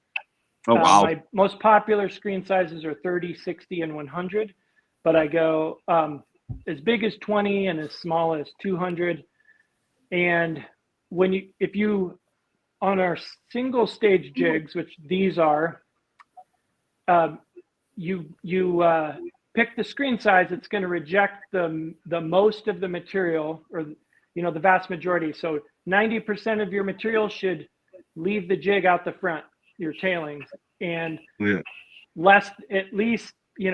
Oh wow. My most popular screen sizes are 30, 60, and 100, but I go as big as 20 and as small as 200. And if you on our single stage jigs, which these are, you pick the screen size that's going to reject the most of the material, or the vast majority. So 90% of your material should leave the jig out the front, your tailings, and Yeah. less, at least, you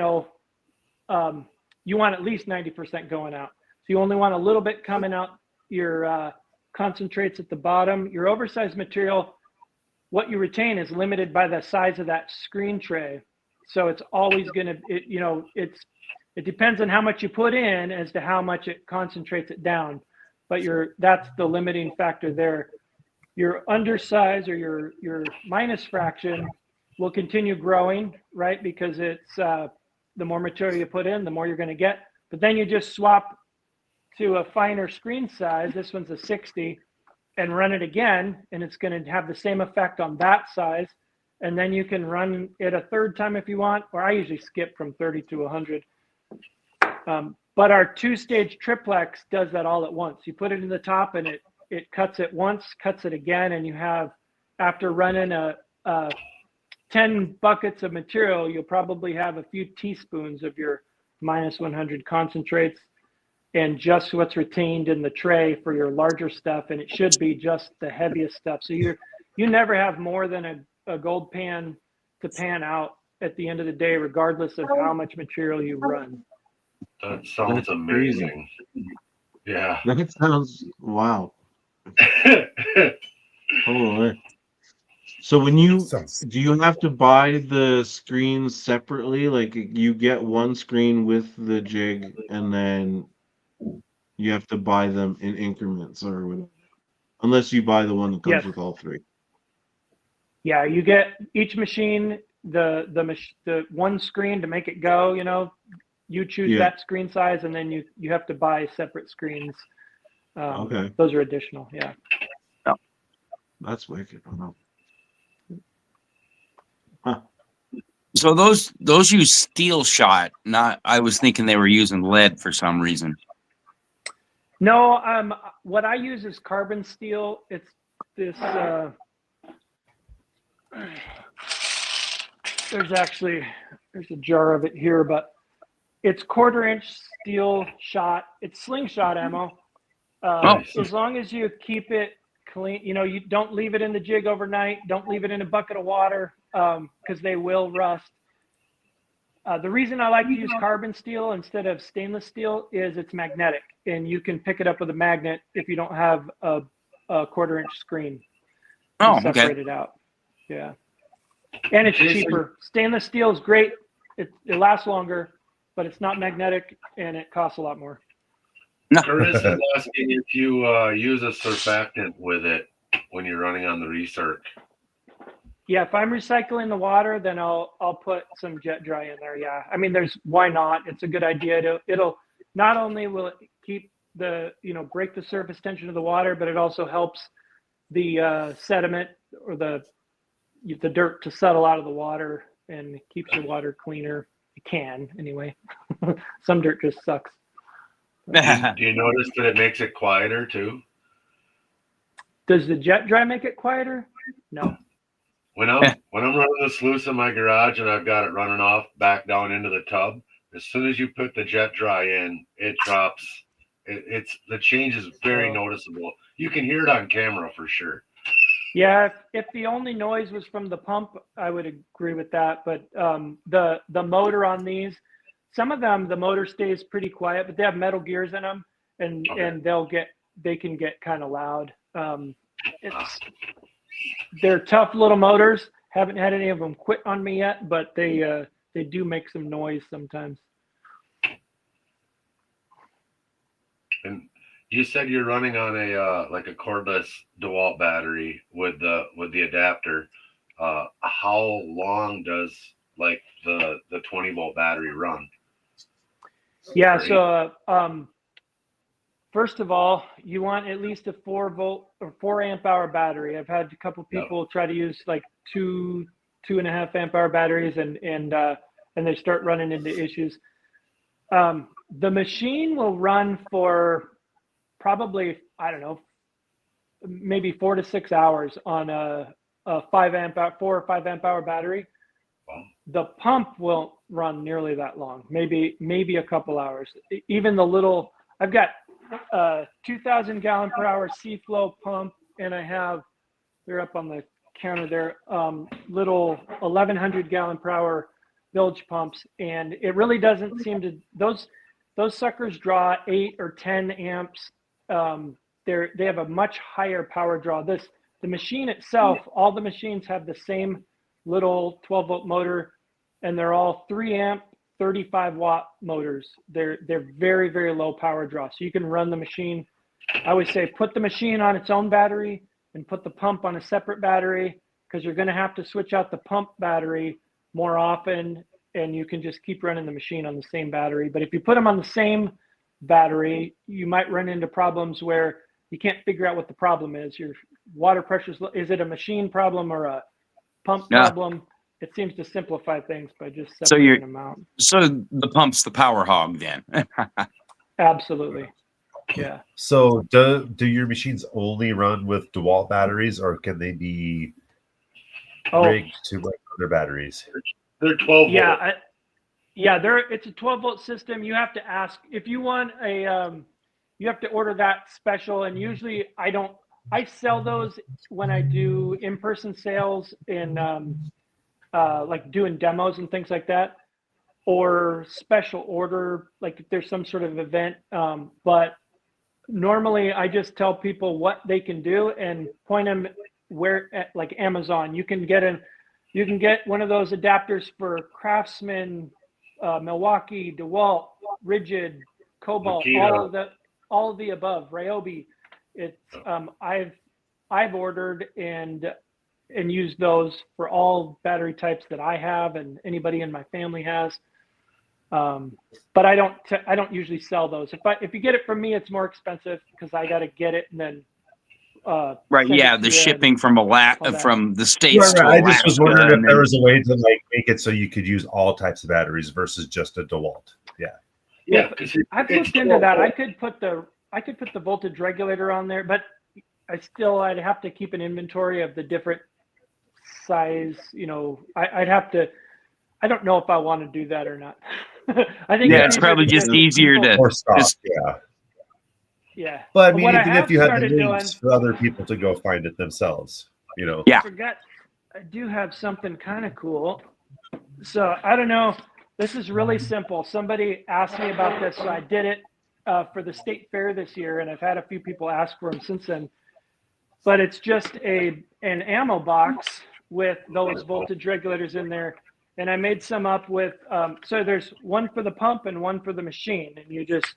want at least 90% going out. So you only want a little bit coming out your concentrates at the bottom. Your oversized material, what you retain is limited by the size of that screen tray. So it's always going to, it depends on how much you put in as to how much it concentrates it down. But that's the limiting factor there. Your undersize or your minus fraction will continue growing, right? Because it's the more material you put in, the more you're going to get. But then you just swap to a finer screen size. This one's a 60, and run it again, and it's going to have the same effect on that size. And then you can run it a third time if you want, or I usually skip from 30 to 100. But our two-stage triplex does that all at once. You put it in the top, and it cuts it once, cuts it again, and you have, after running a 10 buckets of material, you'll probably have a few teaspoons of your minus 100 concentrates and just what's retained in the tray for your larger stuff. And it should be just the heaviest stuff. So you never have more than a gold pan to pan out at the end of the day, regardless of how much material you run. That sounds That's amazing. Yeah. That sounds wow. Oh, so when do you have to buy the screens separately? Like you get one screen with the jig, and then you have to buy them in increments or whatever, unless you buy the one that comes Yes. with all three. Yeah, you get each machine the one screen to make it go. You choose that screen size, and then you have to buy separate screens. Okay, Those are additional. Yeah. that's wicked. Huh. So those use steel shot. Not. I was thinking they were using lead for some reason. No, what I use is carbon steel. It's this. There's a jar of it here, but it's 1/4-inch steel shot. It's slingshot ammo. As long as you keep it clean, you don't leave it in the jig overnight. Don't leave it in a bucket of water because they will rust. The reason I like to use carbon steel instead of stainless steel is it's magnetic, and you can pick it up with a magnet if you don't have a 1/4-inch screen to separate it out. Yeah. And it's cheaper. Stainless steel is great. It lasts longer, but it's not magnetic, and it costs a lot more. Curtis is asking if you use a surfactant with it when you're running on the recirc. Yeah, if I'm recycling the water, then I'll put some jet dry in there. Yeah, I mean, why not? It's a good idea. It'll not only will it keep break the surface tension of the water, but it also helps the sediment or the dirt to settle out of the water and keeps your water cleaner. It can anyway. Some dirt just sucks. Do you notice that it makes it quieter too? Does the jet dry make it quieter? No. when I'm running the sluice in my garage and I've got it running off back down into the tub, as soon as you put the jet dry in, it drops. It's the change is very noticeable. You can hear it on camera for sure. Yeah, if the only noise was from the pump, I would agree with that. But the motor on these, some of them the motor stays pretty quiet, but they have metal gears in them, and they can get kind of loud. They're tough little motors. Haven't had any of them quit on me yet, but they do make some noise sometimes. And you said you're running on a like a cordless DeWalt battery with the adapter. How long does like the 20-volt battery run? Yeah, so first of all, you want at least a 4-volt or 4 amp hour battery. I've had a couple people try to use like 2.5 amp hour batteries, and they start running into issues. The machine will run for probably, I don't know, maybe 4 to 6 hours on a 4 or 5 amp hour battery. Wow. The pump won't run nearly that long, maybe a couple hours. Even the little, I've got 2,000 gallon per hour C-flow pump, and they're up on the counter there, little 1,100 gallon per hour bilge pumps, and it really doesn't seem to, those suckers draw 8 or 10 amps. They have a much higher power draw. The machine itself, all the machines have the same little 12-volt motor, and they're all 3 amp, 35 watt motors. They're very, very low power draw. So you can run the machine. I always say put the machine on its own battery and put the pump on a separate battery, because you're going to have to switch out the pump battery more often, and you can just keep running the machine on the same battery. But if you put them on the same battery, you might run into problems where you can't figure out what the problem is. Your water pressure is it a machine problem or a pump problem? It seems to simplify things by just separating them out. So the pump's the power hog then. Absolutely. Yeah. So do your machines only run with DeWalt batteries, or can they be rigged to like other batteries? They're 12 volt. It's a 12-volt system. You have to ask if you want you have to order that special, and usually I sell those when I do in-person sales in like doing demos and things like that, or special order, like if there's some sort of event. But normally I just tell people what they can do and point them where, at like Amazon. You can get one of those adapters for Craftsman, Milwaukee, DeWalt, Rigid, Cobalt, all of the above, Ryobi. It's I've ordered and used those for all battery types that I have and anybody in my family has. But I don't usually sell those. If you get it from me, it's more expensive because I got to get it and then right. Yeah, the shipping from from the States to I just was wondering if there was a way to like make it so you could use all types of batteries versus just a DeWalt. Yeah. I've looked into that. I could put the voltage regulator on there, but I'd have to keep an inventory of the different size. I'd have to. I don't know if I want to do that or not. I think it's probably just easier to Yeah. But I mean, even if you have the links for other people to go find it themselves, Yeah. I forgot. I do have something kind of cool. So I don't know. This is really simple. Somebody asked me about this, so I did it for the state fair this year, and I've had a few people ask for them since then. But it's just an ammo box with those voltage regulators in there. And I made some up with, so there's one for the pump and one for the machine. And you just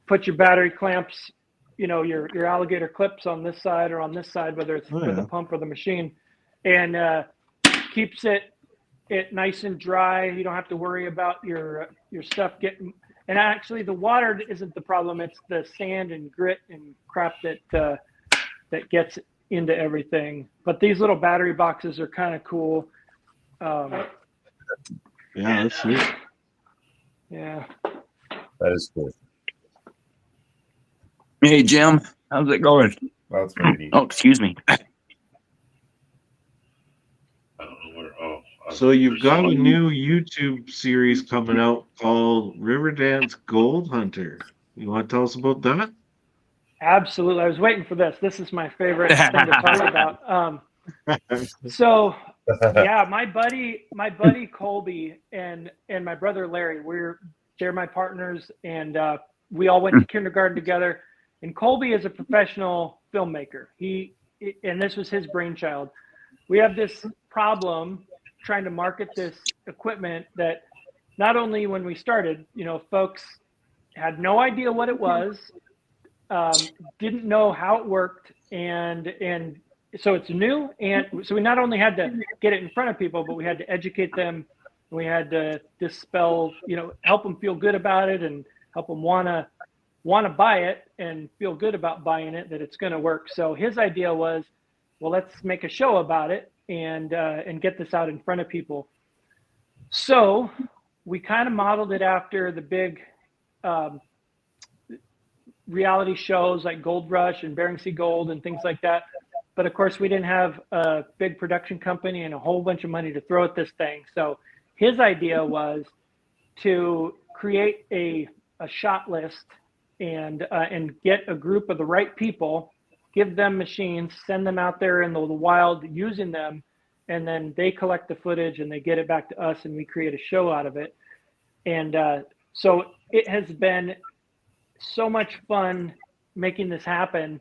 put your battery clamps, your alligator clips on this side or on this side, whether it's for the pump or the machine, and keeps it nice and dry. You don't have to worry about your stuff getting, and actually the water isn't the problem. It's the sand and grit and crap that gets into everything. But these little battery boxes are kind of cool. Yeah, that's sweet. Yeah. That is cool. Hey, Jim, how's it going? Well, that's pretty neat. Oh, excuse me. So you've got a So- new YouTube series coming out called RiverDance Gold Hunter. You want to tell us about that? Absolutely. I was waiting for this. This is my favorite thing to talk about. So yeah, my buddy Colby and my brother Larry, they're my partners, and we all went to kindergarten together. And Colby is a professional filmmaker. And this was his brainchild. We have this problem trying to market this equipment that not only when we started, folks had no idea what it was, didn't know how it worked, and so it's new, and so we not only had to get it in front of people, but we had to educate them. We had to dispel, help them feel good about it, and help them want to buy it and feel good about buying it, that it's going to work. So his idea was, well, let's make a show about it and get this out in front of people. So we kind of modeled it after the big reality shows like Gold Rush and Bering Sea Gold and things like that. But of course, we didn't have a big production company and a whole bunch of money to throw at this thing. So his idea was to create a shot list and get a group of the right people, give them machines, send them out there in the wild using them, and then they collect the footage and they get it back to us and we create a show out of it. And so it has been so much fun making this happen.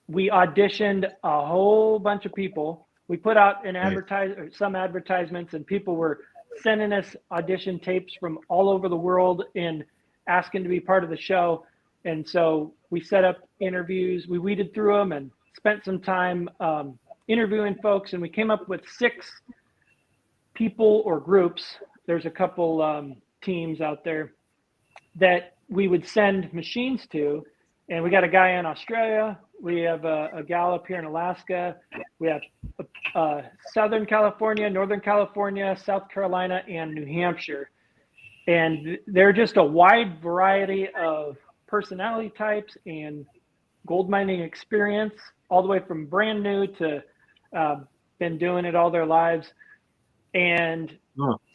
We auditioned a whole bunch of people. We put out some advertisements, and people were sending us audition tapes from all over the world and asking to be part of the show. And so we set up interviews. We weeded through them and spent some time interviewing folks, and we came up with 6 people or groups. There's a couple teams out there that we would send machines to. And we got a guy in Australia. We have a gal up here in Alaska. We have Southern California, Northern California, South Carolina, and New Hampshire. And they're just a wide variety of personality types and gold mining experience, all the way from brand new to been doing it all their lives. And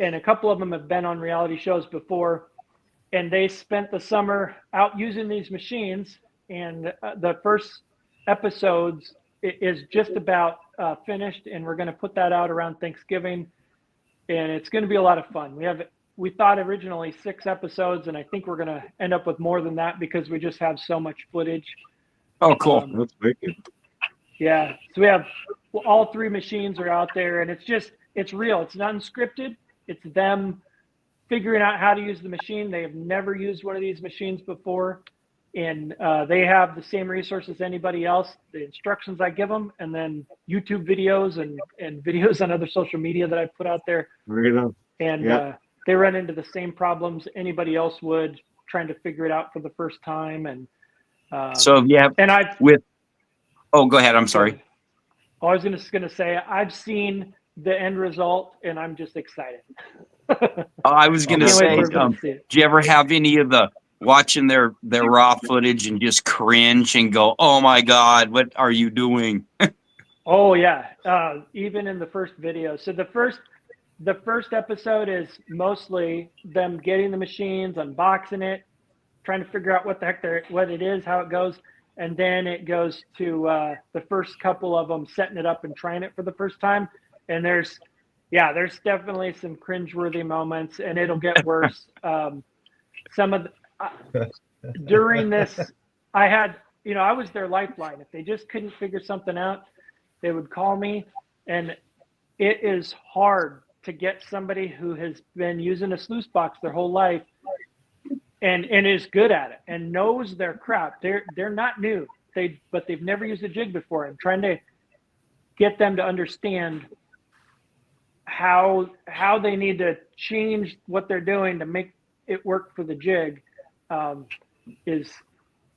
a couple of them have been on reality shows before. And they spent the summer out using these machines. And the first episodes is just about finished, and we're going to put that out around Thanksgiving, and it's going to be a lot of fun. We thought originally 6 episodes, and I think we're going to end up with more than that because we just have so much footage. Oh, cool. That's wicked. Yeah, so we have all 3 machines are out there, and it's real. It's not unscripted. It's them figuring out how to use the machine. They have never used one of these machines before. And they have the same resources as anybody else, the instructions I give them, and then YouTube videos and videos on other social media that I put out there. Right on. And they run into the same problems anybody else would, trying to figure it out for the first time. And So yeah, and go ahead. I'm sorry. I was just going to say, I've seen the end result, and I'm just excited. I was going to Can't wait say, for everybody to see it. do you ever have any of the watching their raw footage and just cringe and go, "Oh my God, what are you doing?" Oh yeah, even in the first video. So the first episode is mostly them getting the machines, unboxing it, trying to figure out what it is, how it goes, and then it goes to the first couple of them setting it up and trying it for the first time. And there's definitely some cringeworthy moments, and it'll get worse. During this, I was their lifeline. If they just couldn't figure something out, they would call me, and it is hard to get somebody who has been using a sluice box their whole life and is good at it and knows their crap. They're not new, but they've never used a jig before. I'm trying to get them to understand how they need to change what they're doing to make it work for the jig.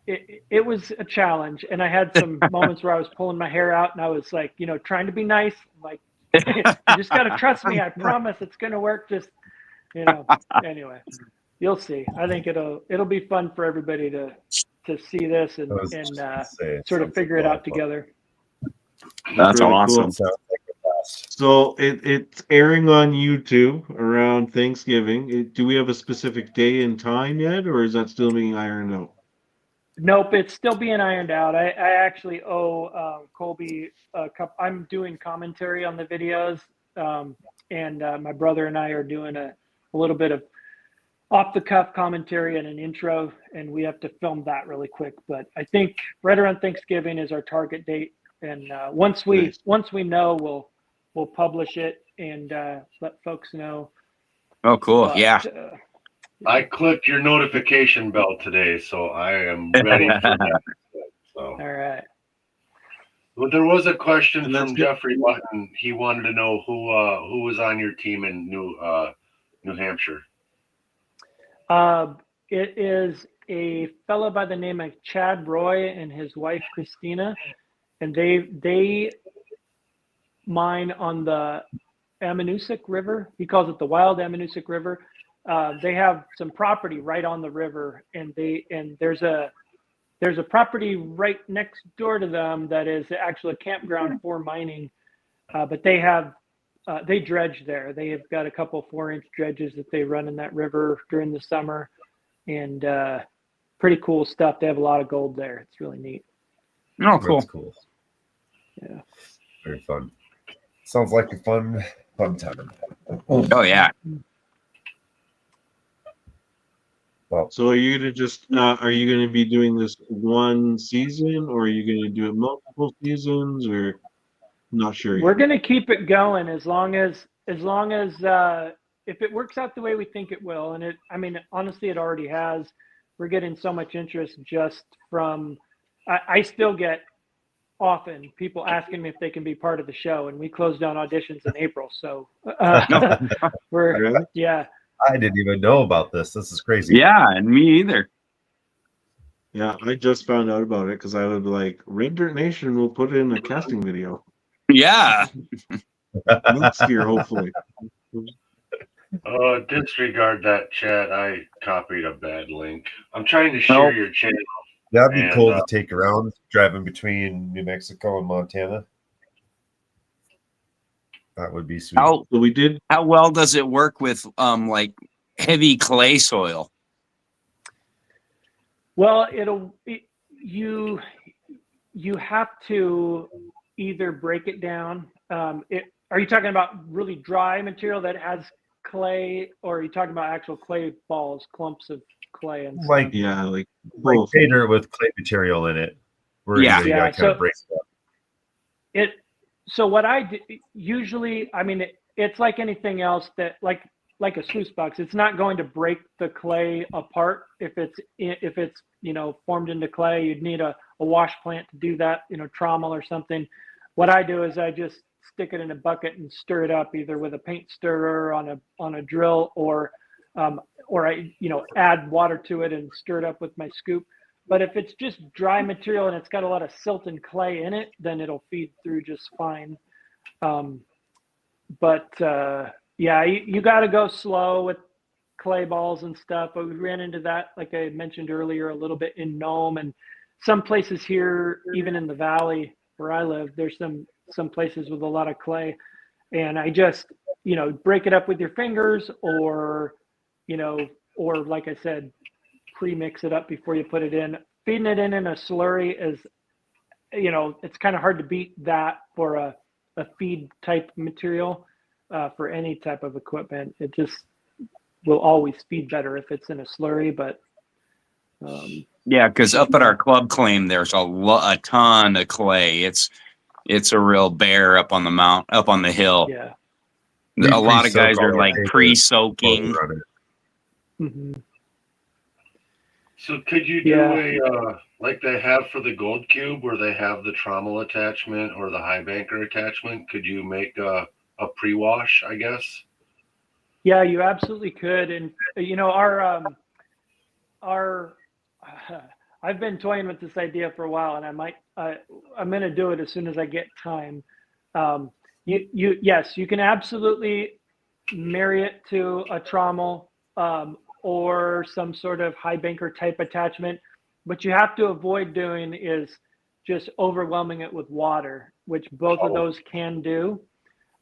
It was a challenge, and I had some moments where I was pulling my hair out and I was like, trying to be nice, like, you just got to trust me. I promise it's going to work. Just, anyway, you'll see. I think it'll be fun for everybody to see this and sort of figure it out together. That's Really awesome. cool. Sounds like a So it's airing on YouTube around Thanksgiving. Do we have a specific day and time yet, or is that still being ironed out? Nope, it's still being ironed out. I actually owe Colby a couple. I'm doing commentary on the videos, and my brother and I are doing a little bit of off the cuff commentary and an intro, and we have to film that really quick. But I think right around Thanksgiving is our target date, and once we know, we'll publish it and let folks know. Oh, cool. But, Yeah. I clicked your notification bell today, so I am ready for that. So, all right. well, there was a question And that's from good. Jeffrey Button. He wanted to know who was on your team in New Hampshire. It is a fellow by the name of Chad Roy and his wife Christina, and they mine on the Ammonoosuc River. He calls it the Wild Ammonoosuc River. They have some property right on the river, and there's a property right next door to them that is actually a campground for mining. But they have they dredge there. They have got a couple 4-inch dredges that they run in that river during the summer, and pretty cool stuff. They have a lot of gold there. It's really neat. Oh, cool. That's cool. Yeah. Very fun. Sounds like a fun time. Oh, yeah. Well, So are you gonna be doing this one season, or are you gonna do it multiple seasons, or not sure We're yet? gonna keep it going as long as if it works out the way we think it will, and honestly, it already has. We're getting so much interest just from. I still get often people asking me if they can be part of the show, and we closed down auditions in April, so we're Really? yeah. I didn't even know about this. This is crazy. Yeah, and me either. Yeah, I just found out about it because I was like, Red Dirt Nation will put in a casting video. Yeah. Next year, hopefully. Disregard that chat. I copied a bad link. I'm trying to share Nope. your channel. That'd be And, cool to take around driving between New Mexico and Montana. That would be sweet. How So we did. how well does it work with like heavy clay soil? Well, you have to either break it down. Are you talking about really dry material that has clay, or are you talking about actual clay balls, clumps of clay and stuff? Like Yeah, like like both. tater with clay material in it. Where Yeah. you gotta kind of break it up. So what I do, usually, it's like anything else that like a sluice box. It's not going to break the clay apart if it's formed into clay. You'd need a wash plant to do that, trommel or something. What I do is I just stick it in a bucket and stir it up either with a paint stirrer on a drill or I add water to it and stir it up with my scoop. But if it's just dry material and it's got a lot of silt and clay in it, then it'll feed through just fine. Yeah, you got to go slow with clay balls and stuff. But we ran into that, like I mentioned earlier, a little bit in Nome and some places here, even in the valley where I live, there's some places with a lot of clay. And I just, break it up with your fingers or like I said, pre-mix it up before you put it in. Feeding it in a slurry is, it's kind of hard to beat that for a feed type material for any type of equipment. It just will always feed better if it's in a slurry, but Yeah, because up at our club claim, there's a ton of clay. It's a real bear up on the hill. yeah. A lot of guys pre-soak are all like the paper, pre-soaking. run it. Mm-hmm. So could you do Yeah. like they have for the Gold Cube, where they have the trommel attachment or the high banker attachment? Could you make a pre-wash, I guess? Yeah, you absolutely could. And our I've been toying with this idea for a while, and I'm going to do it as soon as I get time. Yes, you can absolutely marry it to a trommel or some sort of high banker type attachment. What you have to avoid doing is just overwhelming it with water, which both of those can do.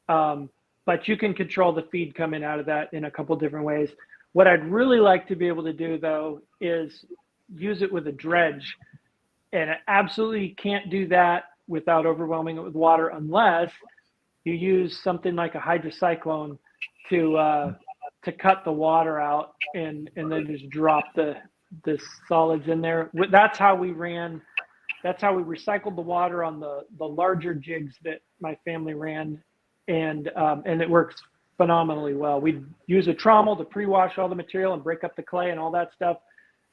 But you can control the feed coming out of that in a couple different ways. What I'd really like to be able to do, though, is use it with a dredge. And I absolutely can't do that without overwhelming it with water unless you use something like a hydrocyclone to cut the water out and then just drop the solids in there. That's how we recycled the water on the larger jigs that my family ran, and it works phenomenally well. We'd use a trommel to pre-wash all the material and break up the clay and all that stuff,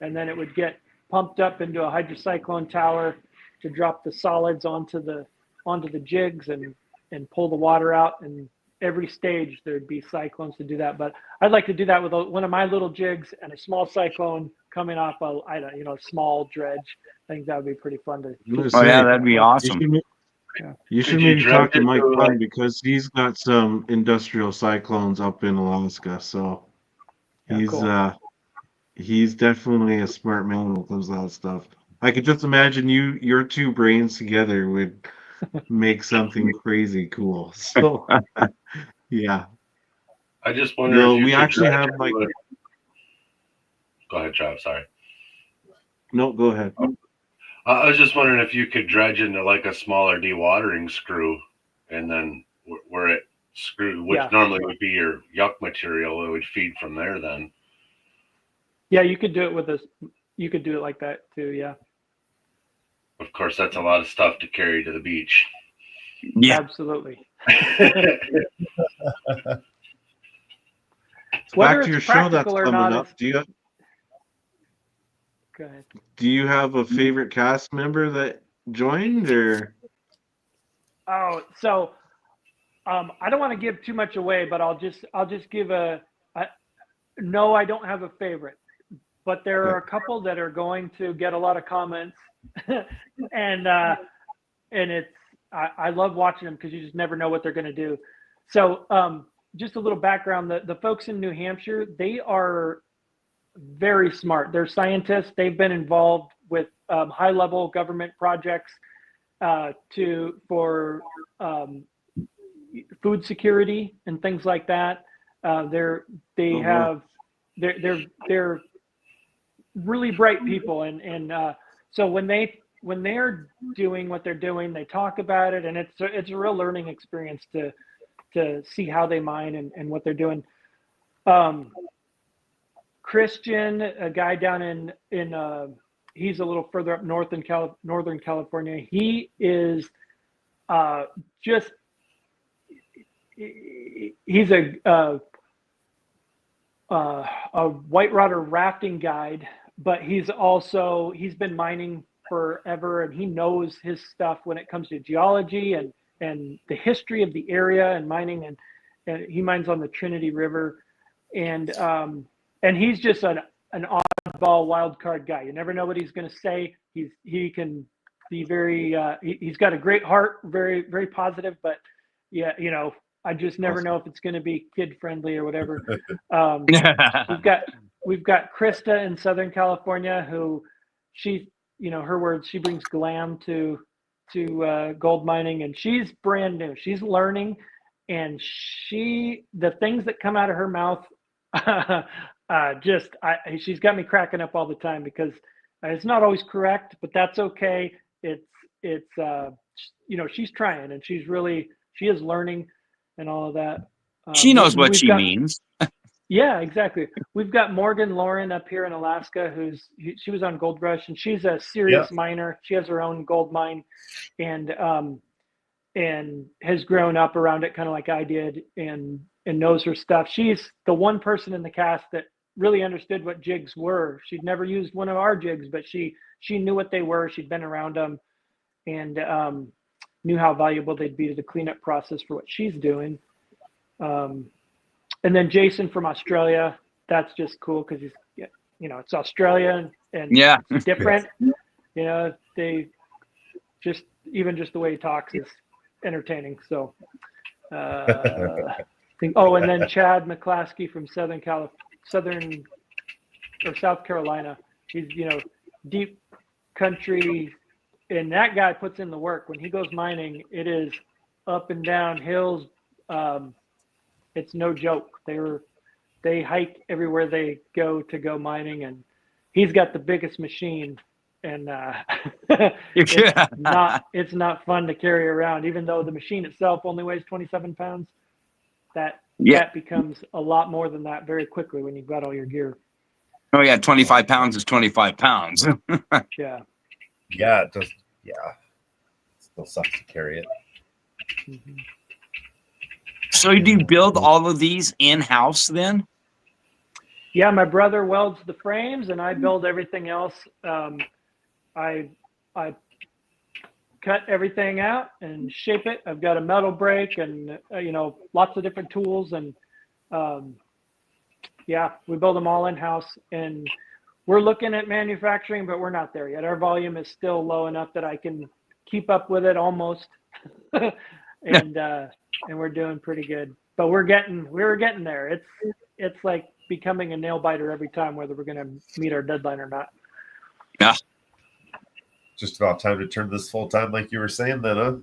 and then it would get pumped up into a hydrocyclone tower to drop the solids onto the jigs and pull the water out. And every stage there'd be cyclones to do that. But I'd like to do that with one of my little jigs and a small cyclone coming off a small dredge. I think that would be pretty fun to. Oh yeah, that'd be awesome. You should Could you maybe talk to dredge it Mike through, Dunn like- because he's got some industrial cyclones up in Alaska. So Yeah, he's cool. he's definitely a smart man when it comes to that stuff. I could just imagine your two brains together would make something crazy cool. So yeah. I just wonder No, if you we could actually dredge have it like with- Go ahead, Trav. Sorry. no, go ahead. I was just wondering if you could dredge into like a smaller dewatering screw, and then where it screwed, which Yeah. normally would be your yuck material, it would feed from there. Then, Yeah, you could do it with you could do it like that too. Yeah, of course, that's a lot of stuff to carry to the beach. Yeah. absolutely. So Whether back to your it's show that's practical or coming not up. is- Go ahead. Do you have a favorite cast member that joined or? Oh, so I don't want to give too much away, but I'll just give no, I don't have a favorite, but there are a couple that are going to get a lot of comments, and it's I love watching them because you just never know what they're going to do. So just a little background: the folks in New Hampshire, they are very smart. They're scientists. They've been involved with high-level government projects for food security and things like that. They're really bright people, and so when they're doing what they're doing, they talk about it, and it's a real learning experience to see how they mine and what they're doing. Christian, a guy down in he's a little further up north in Northern California. He is he's a whitewater rafting guide, but he's been mining forever, and he knows his stuff when it comes to geology and the history of the area and mining, and he mines on the Trinity River, and he's just an oddball wild card guy. You never know what he's going to say. He can be very he's got a great heart, very very positive, but yeah, I just never know if it's going to be kid friendly or whatever. We've got Krista in Southern California, who her words, she brings glam to gold mining, and she's brand new. She's learning, and the things that come out of her mouth, she's got me cracking up all the time because it's not always correct, but that's okay. It's she's trying, and she is learning and all of that. She knows what she means. Yeah, exactly. We've got Morgan Lauren up here in Alaska, she was on Gold Rush, and she's a serious miner. She has her own gold mine, and has grown up around it kind of like I did, and knows her stuff. She's the one person in the cast that really understood what jigs were. She'd never used one of our jigs, but she knew what they were. She'd been around them, and knew how valuable they'd be to the cleanup process for what she's doing. And then Jason from Australia, that's just cool because he's, it's Australia and it's different. They just the way he talks is entertaining. So, and then Chad McClaskey from South Carolina. He's, deep country, and that guy puts in the work. When he goes mining, it is up and down hills, it's no joke. They hike everywhere they go mining, and he's got the biggest machine, and it's not fun to carry around. Even though the machine itself only weighs 27 pounds, that becomes a lot more than that very quickly when you've got all your gear. Oh yeah, 25 pounds is 25 pounds. Yeah. Yeah, it does. Yeah, it still sucks to carry it. Mhm. So do you build all of these in-house then? Yeah, my brother welds the frames, and I build everything else. I cut everything out and shape it. I've got a metal brake and lots of different tools, and we build them all in house. And we're looking at manufacturing, but we're not there yet. Our volume is still low enough that I can keep up with it almost, and we're doing pretty good. But we're getting there. It's like becoming a nail biter every time, whether we're going to meet our deadline or not. Yeah. Just about time to turn this full time, like you were saying, then, huh?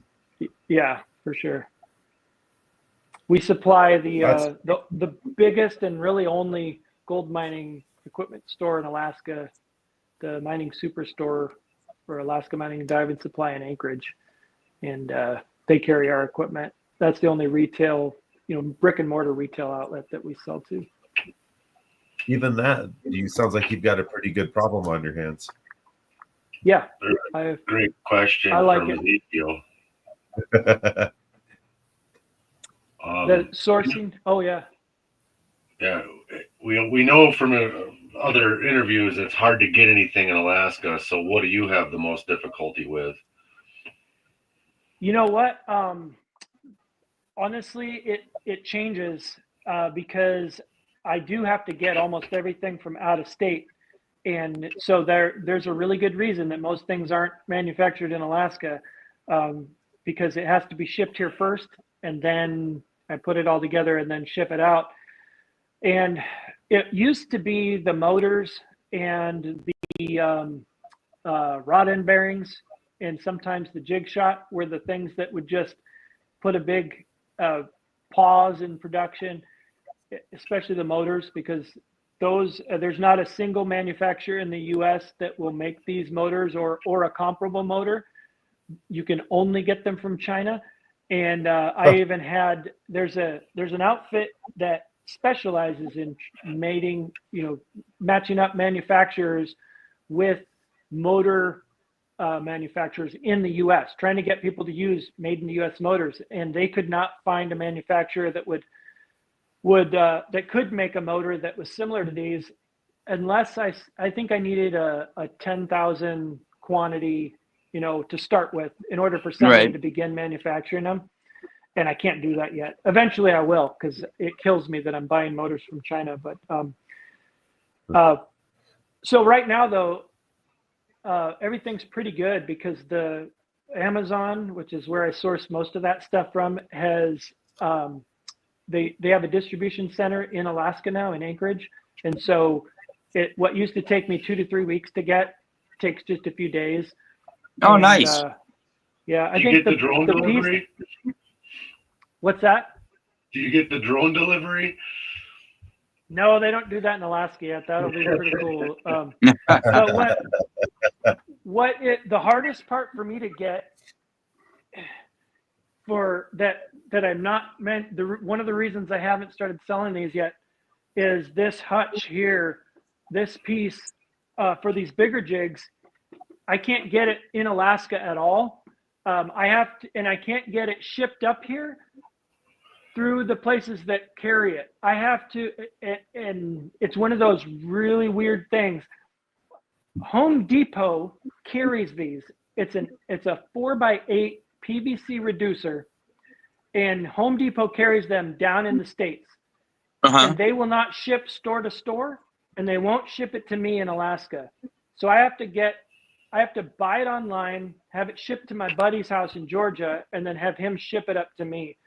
Yeah, for sure. We supply the biggest and really only gold mining equipment store in Alaska, the Mining Superstore for Alaska Mining and Diving Supply in Anchorage, and they carry our equipment. That's the only retail, brick and mortar retail outlet that we sell to. Even that, sounds like you've got a pretty good problem on your hands. Yeah, Great question. I like from it. Ezekiel. The sourcing. Oh yeah. Yeah, we know from other interviews it's hard to get anything in Alaska. So what do you have the most difficulty with? You know what? Honestly, it changes because I do have to get almost everything from out of state. And so there's a really good reason that most things aren't manufactured in Alaska, because it has to be shipped here first, and then I put it all together and then ship it out. And it used to be the motors and the rod end bearings and sometimes the jig shot were the things that would just put a big pause in production, especially the motors, because those there's not a single manufacturer in the US that will make these motors or a comparable motor. You can only get them from China. And I even had there's an outfit that specializes in mating, matching up manufacturers with motor manufacturers in the US, trying to get people to use made in the US motors, and they could not find a manufacturer that would that could make a motor that was similar to these, unless I think I needed a 10,000 quantity, to start with in order for somebody to begin manufacturing them. And I can't do that yet. Eventually I will, because it kills me that I'm buying motors from China. But so right now though, everything's pretty good because the Amazon, which is where I source most of that stuff from, has they have a distribution center in Alaska now in Anchorage, and so what used to take me 2 to 3 weeks to get takes just a few days. Oh, and, nice. Yeah, I Do you think get the drone delivery? What's that? Do you get the drone delivery? No, they don't do that in Alaska yet. That'll be pretty cool. But the hardest part for me to get for that I'm not meant, one of the reasons I haven't started selling these yet is this hutch here, this piece for these bigger jigs. I can't get it in Alaska at all. I have to, and I can't get it shipped up here through the places that carry it. I have to, and it's one of those really weird things. Home Depot carries these. It's a 4x8 PVC reducer, and Home Depot carries them down in the States. And they will not ship store to store, and they won't ship it to me in Alaska. So I have to buy it online, have it shipped to my buddy's house in Georgia, and then have him ship it up to me.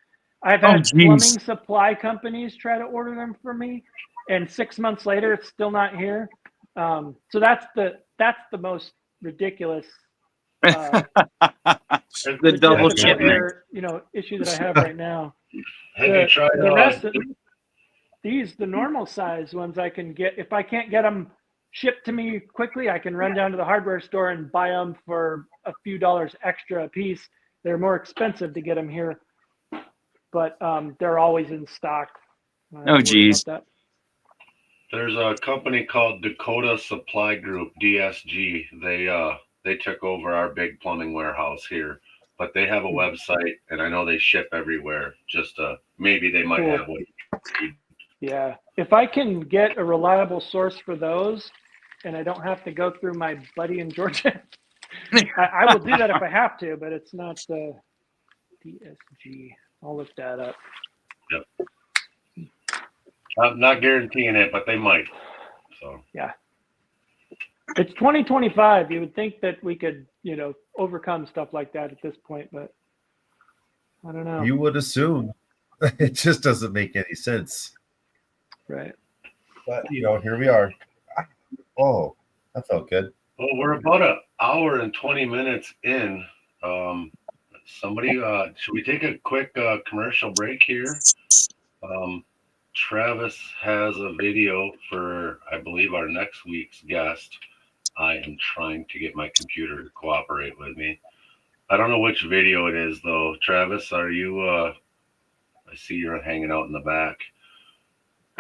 I've had plumbing supply companies try to order them for me, and 6 months later, it's still not here. So that's the most ridiculous the double shipment, issue that I have right now. Have you tried The rest of these, the normal size ones, I can get. If I can't get them shipped to me quickly, I can run down to the hardware store and buy them for a few dollars extra a piece. They're more expensive to get them here, but they're always in stock. I don't Oh, worry geez. about that. There's a company called Dakota Supply Group, DSG. They took over our big plumbing warehouse here, but they have a website, and I know they ship everywhere. Just maybe they might Cool. have what. Yeah, if I can get a reliable source for those, and I don't have to go through my buddy in Georgia, I will do that if I have to. But it's not the DSG. I'll look that up. Yep. I'm not guaranteeing it, but they might. So Yeah, it's 2025. You would think that we could, overcome stuff like that at this point, but I don't know. You would assume. It just doesn't make any sense. Right. But, here we are. Oh, that felt good. well, we're about an hour and 20 minutes in. Somebody, should we take a quick commercial break here? Travis has a video for, I believe, our next week's guest. I am trying to get my computer to cooperate with me. I don't know which video it is, though. Travis, are you? I see you're hanging out in the back.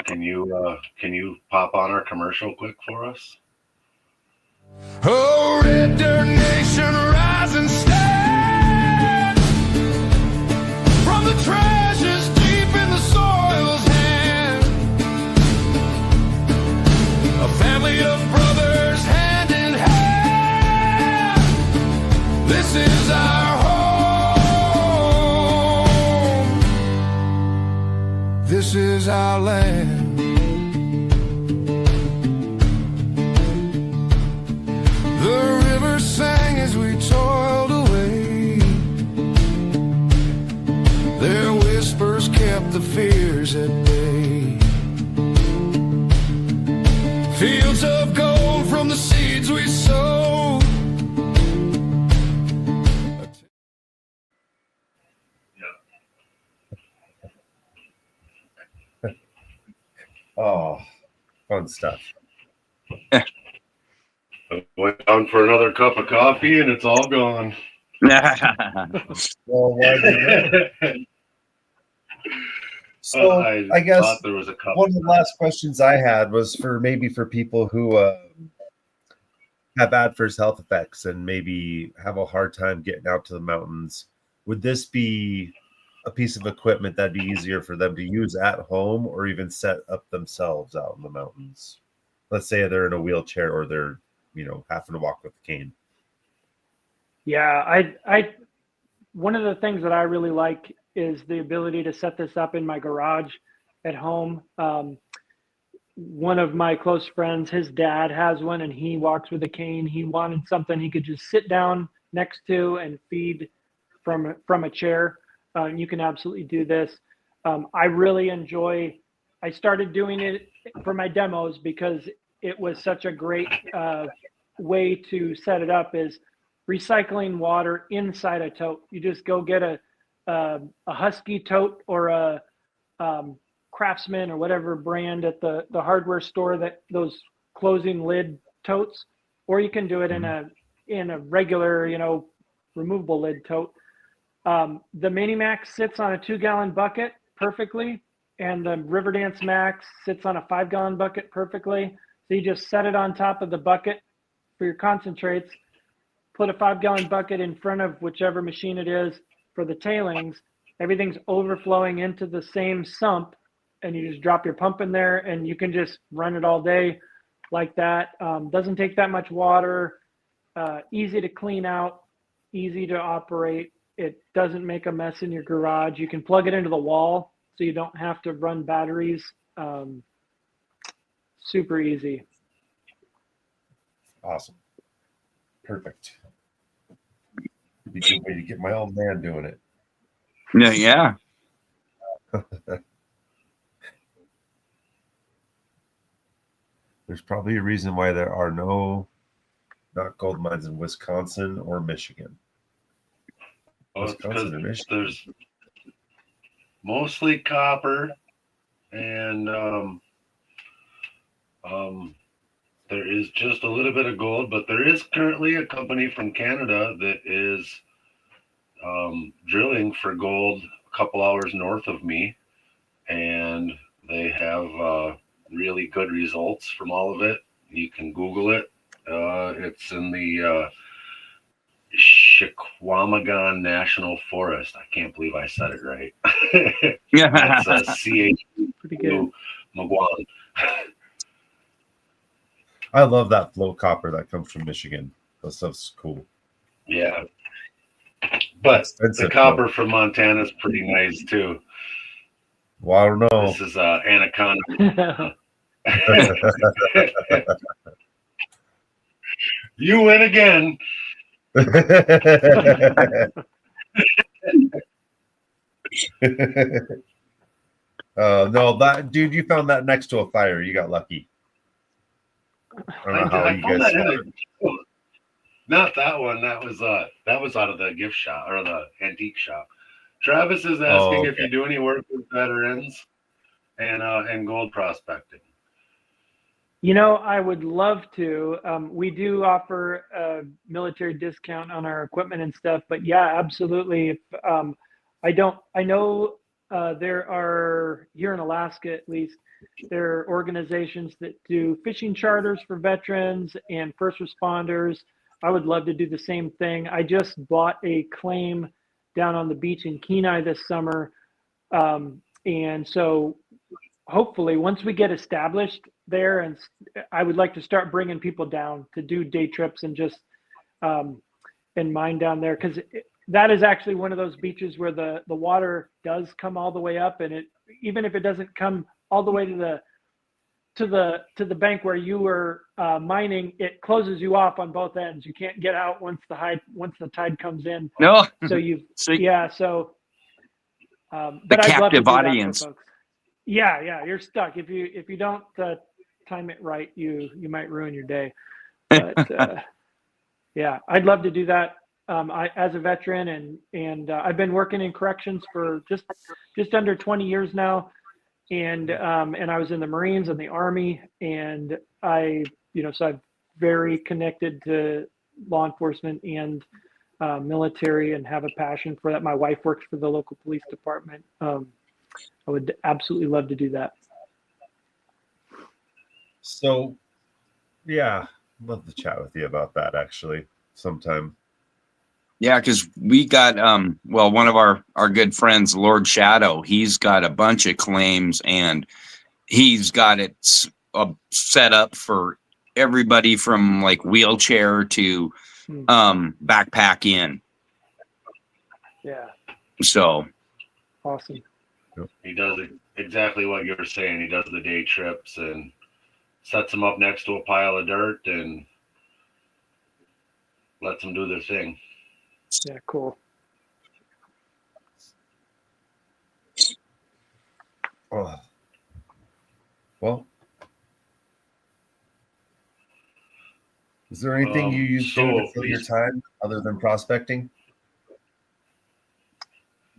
Can you pop on our commercial quick for us? Oh, Red Dirt Nation, rise and stand from the treasures deep in the soil's hand. A family of brothers, hand in hand. This is our home. This is our land. The river sang as we toiled away. Their whispers kept the fears at bay. Fields of gold from the seeds we sowed. Oh, fun stuff. I went down for another cup of coffee and it's all gone. Well, why did you- So I guess thought there was a cup. one of the last questions I had was for people who have adverse health effects and maybe have a hard time getting out to the mountains. Would this be a piece of equipment that'd be easier for them to use at home or even set up themselves out in the mountains? Let's say they're in a wheelchair or they're, having to walk with a cane. Yeah, one of the things that I really like is the ability to set this up in my garage at home. One of my close friends, his dad has one and he walks with a cane. He wanted something he could just sit down next to and feed from a chair. You can absolutely do this. I really enjoy, I started doing it for my demos because it was such a great way to set it up, is recycling water inside a tote. You just go get a Husky tote or a Craftsman or whatever brand at the hardware store, that those closing lid totes, or you can do it in a regular, removable lid tote. The Mini Max sits on a 2-gallon bucket perfectly, and the RiverDance Max sits on a 5-gallon bucket perfectly. So you just set it on top of the bucket for your concentrates, put a 5-gallon bucket in front of whichever machine it is for the tailings. Everything's overflowing into the same sump, and you just drop your pump in there and you can just run it all day like that. Doesn't take that much water, easy to clean out, easy to operate. It doesn't make a mess in your garage. You can plug it into the wall so you don't have to run batteries. Super easy. Awesome. Perfect. Be a good way to get my old man doing it. Yeah. There's probably a reason why there are not gold mines in Wisconsin or Michigan. Well, it's because Wisconsin or Michigan. mostly copper, and there is just a little bit of gold, but there is currently a company from Canada that is drilling for gold a couple hours north of me, and they have really good results from all of it. You can Google it. It's in the Chequamegon National Forest. I can't believe I said it right. That's CH Pretty good. Magwan. I love that flow copper that comes from Michigan. That stuff's cool. Yeah. But Expensive, the copper from Montana is pretty nice too. Well, I don't know. This is Anaconda. You win again. No, that dude, you found that next to a fire. You got lucky. I don't know how you found guys that found it. Not that one. That was out of the gift shop or the antique shop. Travis is asking if you do any work with veterans and gold prospecting. I would love to. We do offer a military discount on our equipment and stuff, but yeah, absolutely. If I know there are, here in Alaska at least, there are organizations that do fishing charters for veterans and first responders. I would love to do the same thing. I just bought a claim down on the beach in Kenai this summer. And so hopefully once we get established there, and I would like to start bringing people down to do day trips and just and mine down there, because that is actually one of those beaches where the water does come all the way up, and it, even if it doesn't come all the way to the bank where you were mining, it closes you off on both ends. You can't get out once the tide comes in. No. So you've The but I'd love to captive do that for audience. folks. Yeah, you're stuck if you don't time it right. You might ruin your day. But yeah, I'd love to do that. I, as a veteran, and I've been working in corrections for just under 20 years now, and I was in the Marines and the Army, and so I'm very connected to law enforcement and military, and have a passion for that. My wife works for the local police department. I would absolutely love to do that. So, yeah, love to chat with you about that actually sometime. Yeah, because we got one of our good friends, Lord Shadow, he's got a bunch of claims, and he's got it set up for everybody from like wheelchair to backpack in. Yeah. So awesome. He does exactly what you're saying. He does the day trips and sets them up next to a pile of dirt and lets them do their thing. Yeah, cool. Oh. Well, is there anything you do to fill your time other than prospecting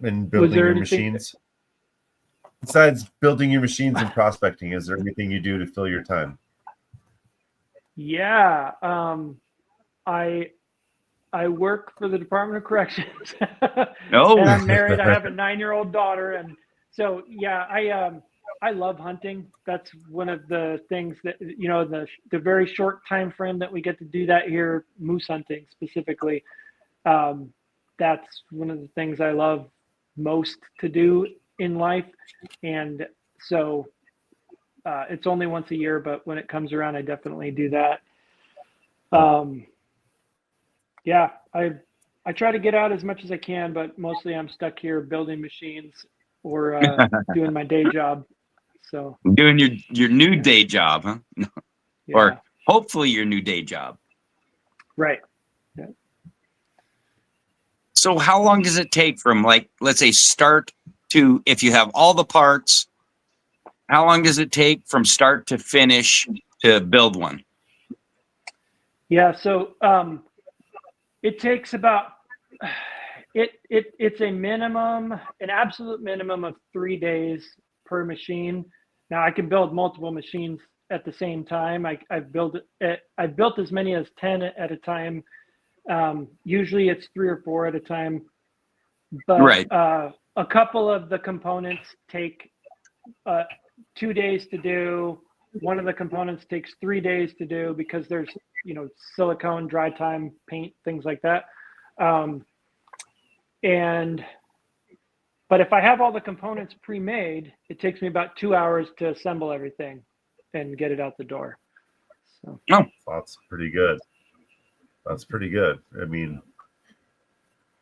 and building your machines? Besides building your machines and prospecting, is there anything you do to fill your time? Yeah, I work for the Department of Corrections. No. And I'm married. I have a 9-year-old daughter, and so yeah, I love hunting. That's one of the things that, the very short time frame that we get to do that here, moose hunting specifically. That's one of the things I love most to do in life, and so it's only once a year, but when it comes around, I definitely do that. Yeah, I try to get out as much as I can, but mostly I'm stuck here building machines or doing my day job. So doing your new day job, huh? yeah. Or hopefully your new day job. Right. Yeah. So how long does it take from, like, let's say start to, if you have all the parts, how long does it take from start to finish to build one? Yeah, so it takes about It's a minimum, an absolute minimum of 3 days per machine. Now I can build multiple machines at the same time. I've built as many as 10 at a time. Usually it's 3 or 4 at a time, but Right. A couple of the components take 2 days to do. One of the components takes 3 days to do because there's, silicone, dry time, paint, things like that. But if I have all the components pre-made, it takes me about 2 hours to assemble everything and get it out the door. So That's pretty good. That's pretty good. I mean,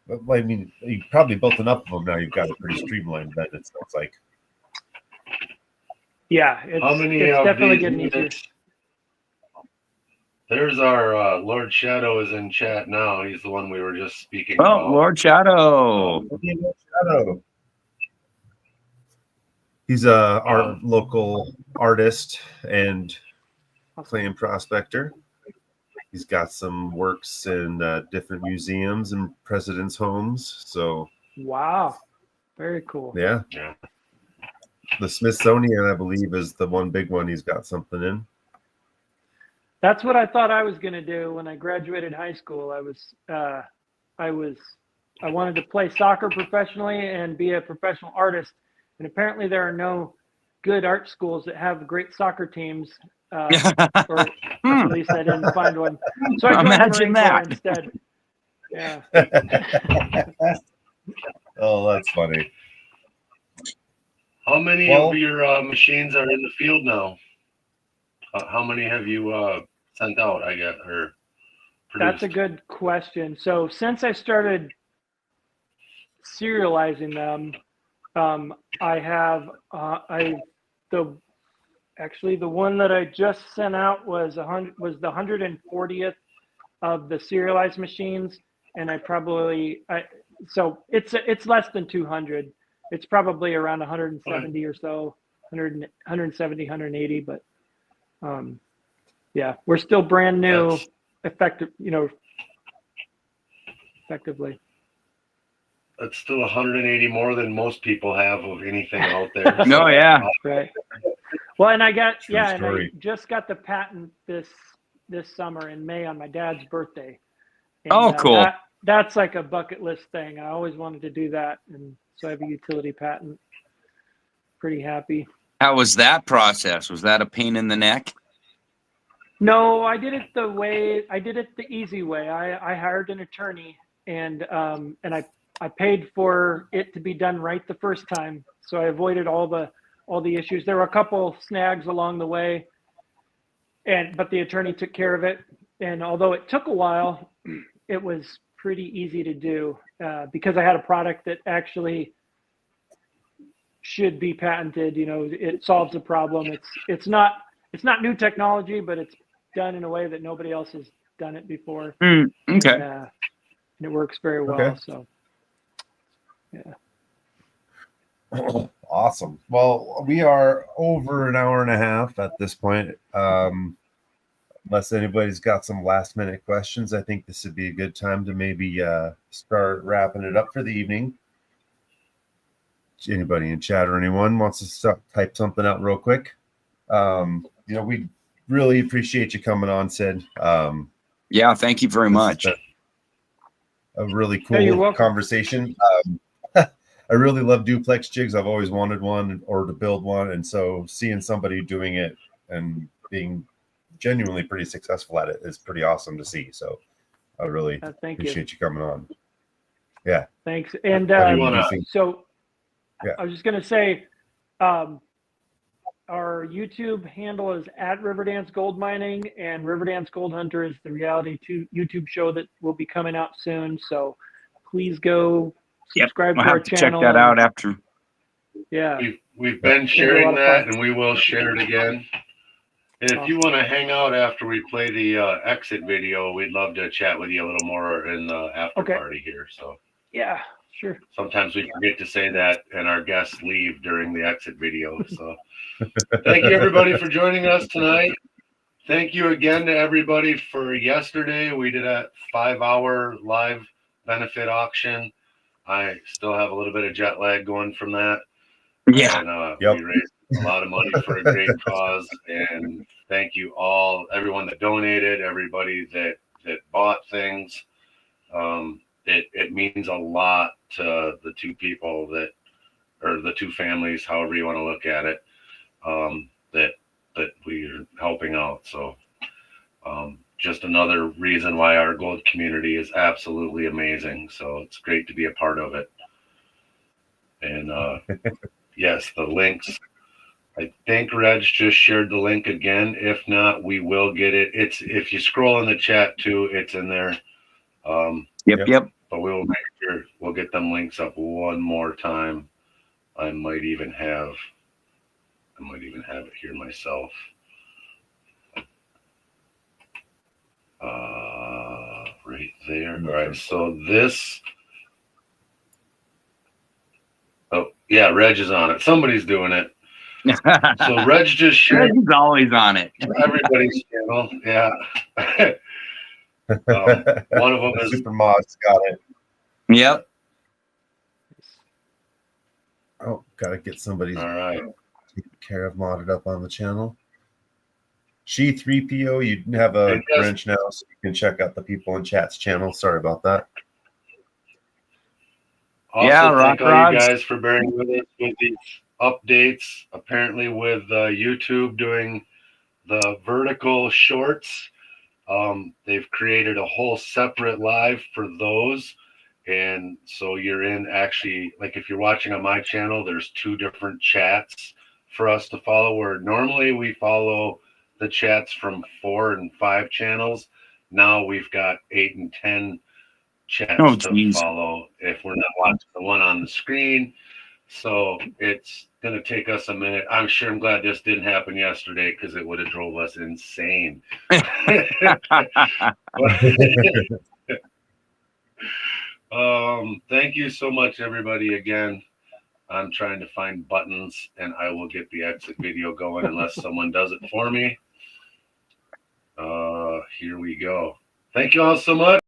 you probably built enough of them now. You've got it pretty streamlined. Then it sounds like. Yeah, How many it's of definitely these getting easier. units? There's our Lord Shadow is in chat now. He's the one we were just speaking Oh, about. Lord Shadow. Shadow. He's our local artist and claim prospector. He's got some works in different museums and presidents' homes. So Wow, very cool. yeah. The Smithsonian, I believe, is the one big one he's got something in. That's what I thought I was going to do when I graduated high school. I wanted to play soccer professionally and be a professional artist. And apparently there are no good art schools that have great soccer teams. Or at least I didn't find one. So I joined Imagine the Marine Corps that. instead. Yeah. Oh, that's funny. How many of your machines are in the field now? How many have you sent out, I guess, or produced? That's a good question. So since I started serializing them, I have the one that I just sent out was the 140th of the serialized machines, and so it's less than 200. It's probably around 170 or so, 170, 180, but yeah, we're still brand new, effectively. That's still 180 more than most people have of anything out there. No, yeah. Right. Well, and I story. just got the patent this summer in May on my dad's birthday. And, Oh, cool. That's like a bucket list thing. I always wanted to do that, and so I have a utility patent. Pretty happy. How was that process? Was that a pain in the neck? No, I did it the easy way. I hired an attorney, and I paid for it to be done right the first time, so I avoided all the issues. There were a couple snags along the way, but the attorney took care of it. And although it took a while, it was pretty easy to do because I had a product that actually should be patented. It solves a problem. It's not new technology, but it's done in a way that nobody else has done it before. Okay. And it works very well. Okay. So, yeah. Awesome. Well, we are over an hour and a half at this point. Unless anybody's got some last minute questions, I think this would be a good time to maybe start wrapping it up for the evening. Anybody in chat or anyone wants to type something out real quick? We really appreciate you coming on, Sid. Yeah, thank you very much. A really Hey, you're cool welcome. conversation. I really love duplex jigs. I've always wanted one or to build one. And so seeing somebody doing it and being genuinely pretty successful at it is pretty awesome to see. So I really Thank you. appreciate you coming on. Yeah. Thanks. And so Yeah. I was just going to say, our YouTube handle is @RiverDance Gold Mining, and RiverDance Gold Hunter is the reality YouTube show that will be coming out soon. So please go subscribe I'll to our have to check channel. that out after. Yeah. We've been sharing that, and we will share it again. And if you want to hang out after we play the exit video, we'd love to chat with you a little more in the after party here. So yeah, sure. Sometimes we forget to say that, and our guests leave during the exit video. So thank you, everybody, for joining us tonight. Thank you again to everybody for yesterday. We did a 5-hour live benefit auction. I still have a little bit of jet lag going from that. Yeah. And Yep. we raised a lot of money for a great cause. And thank you all, everyone that donated, everybody that bought things. It means a lot to the two people or the two families, however you want to look at it, that we are helping out. So just another reason why our gold community is absolutely amazing. So it's great to be a part of it. And yes, the links. I think Reg just shared the link again. If not, we will get it. It's if you scroll in the chat too, it's in there. Yep. But we will make sure we'll get them links up one more time. I might even have it here myself. Right there. All right. So this. Oh yeah, Reg is on it. Somebody's doing it. So Reg just shared. He's always on it. Everybody's channel. Yeah. One of them is Super Mod's got it. Yep. Oh, gotta get somebody's all right. taken care of, modded up on the channel. She 3PO, you have a Yes. wrench now, so you can check out the people in chat's channel. Sorry about that. Also, Yeah, thank all Rods. you guys for bearing with us with these updates. Apparently, with YouTube doing the vertical shorts, they've created a whole separate live for those. And so you're in actually, like if you're watching on my channel, there's 2 different chats for us to follow, where normally we follow the chats from 4 and 5 channels. Now we've got 8 and 10 chats to geez. follow if we're not watching the one on the screen. So it's going to take us a minute. I'm glad this didn't happen yesterday, because it would have drove us insane. Thank you so much, everybody. Again, I'm trying to find buttons, and I will get the exit video going unless someone does it for me. Here we go. Thank you all so much.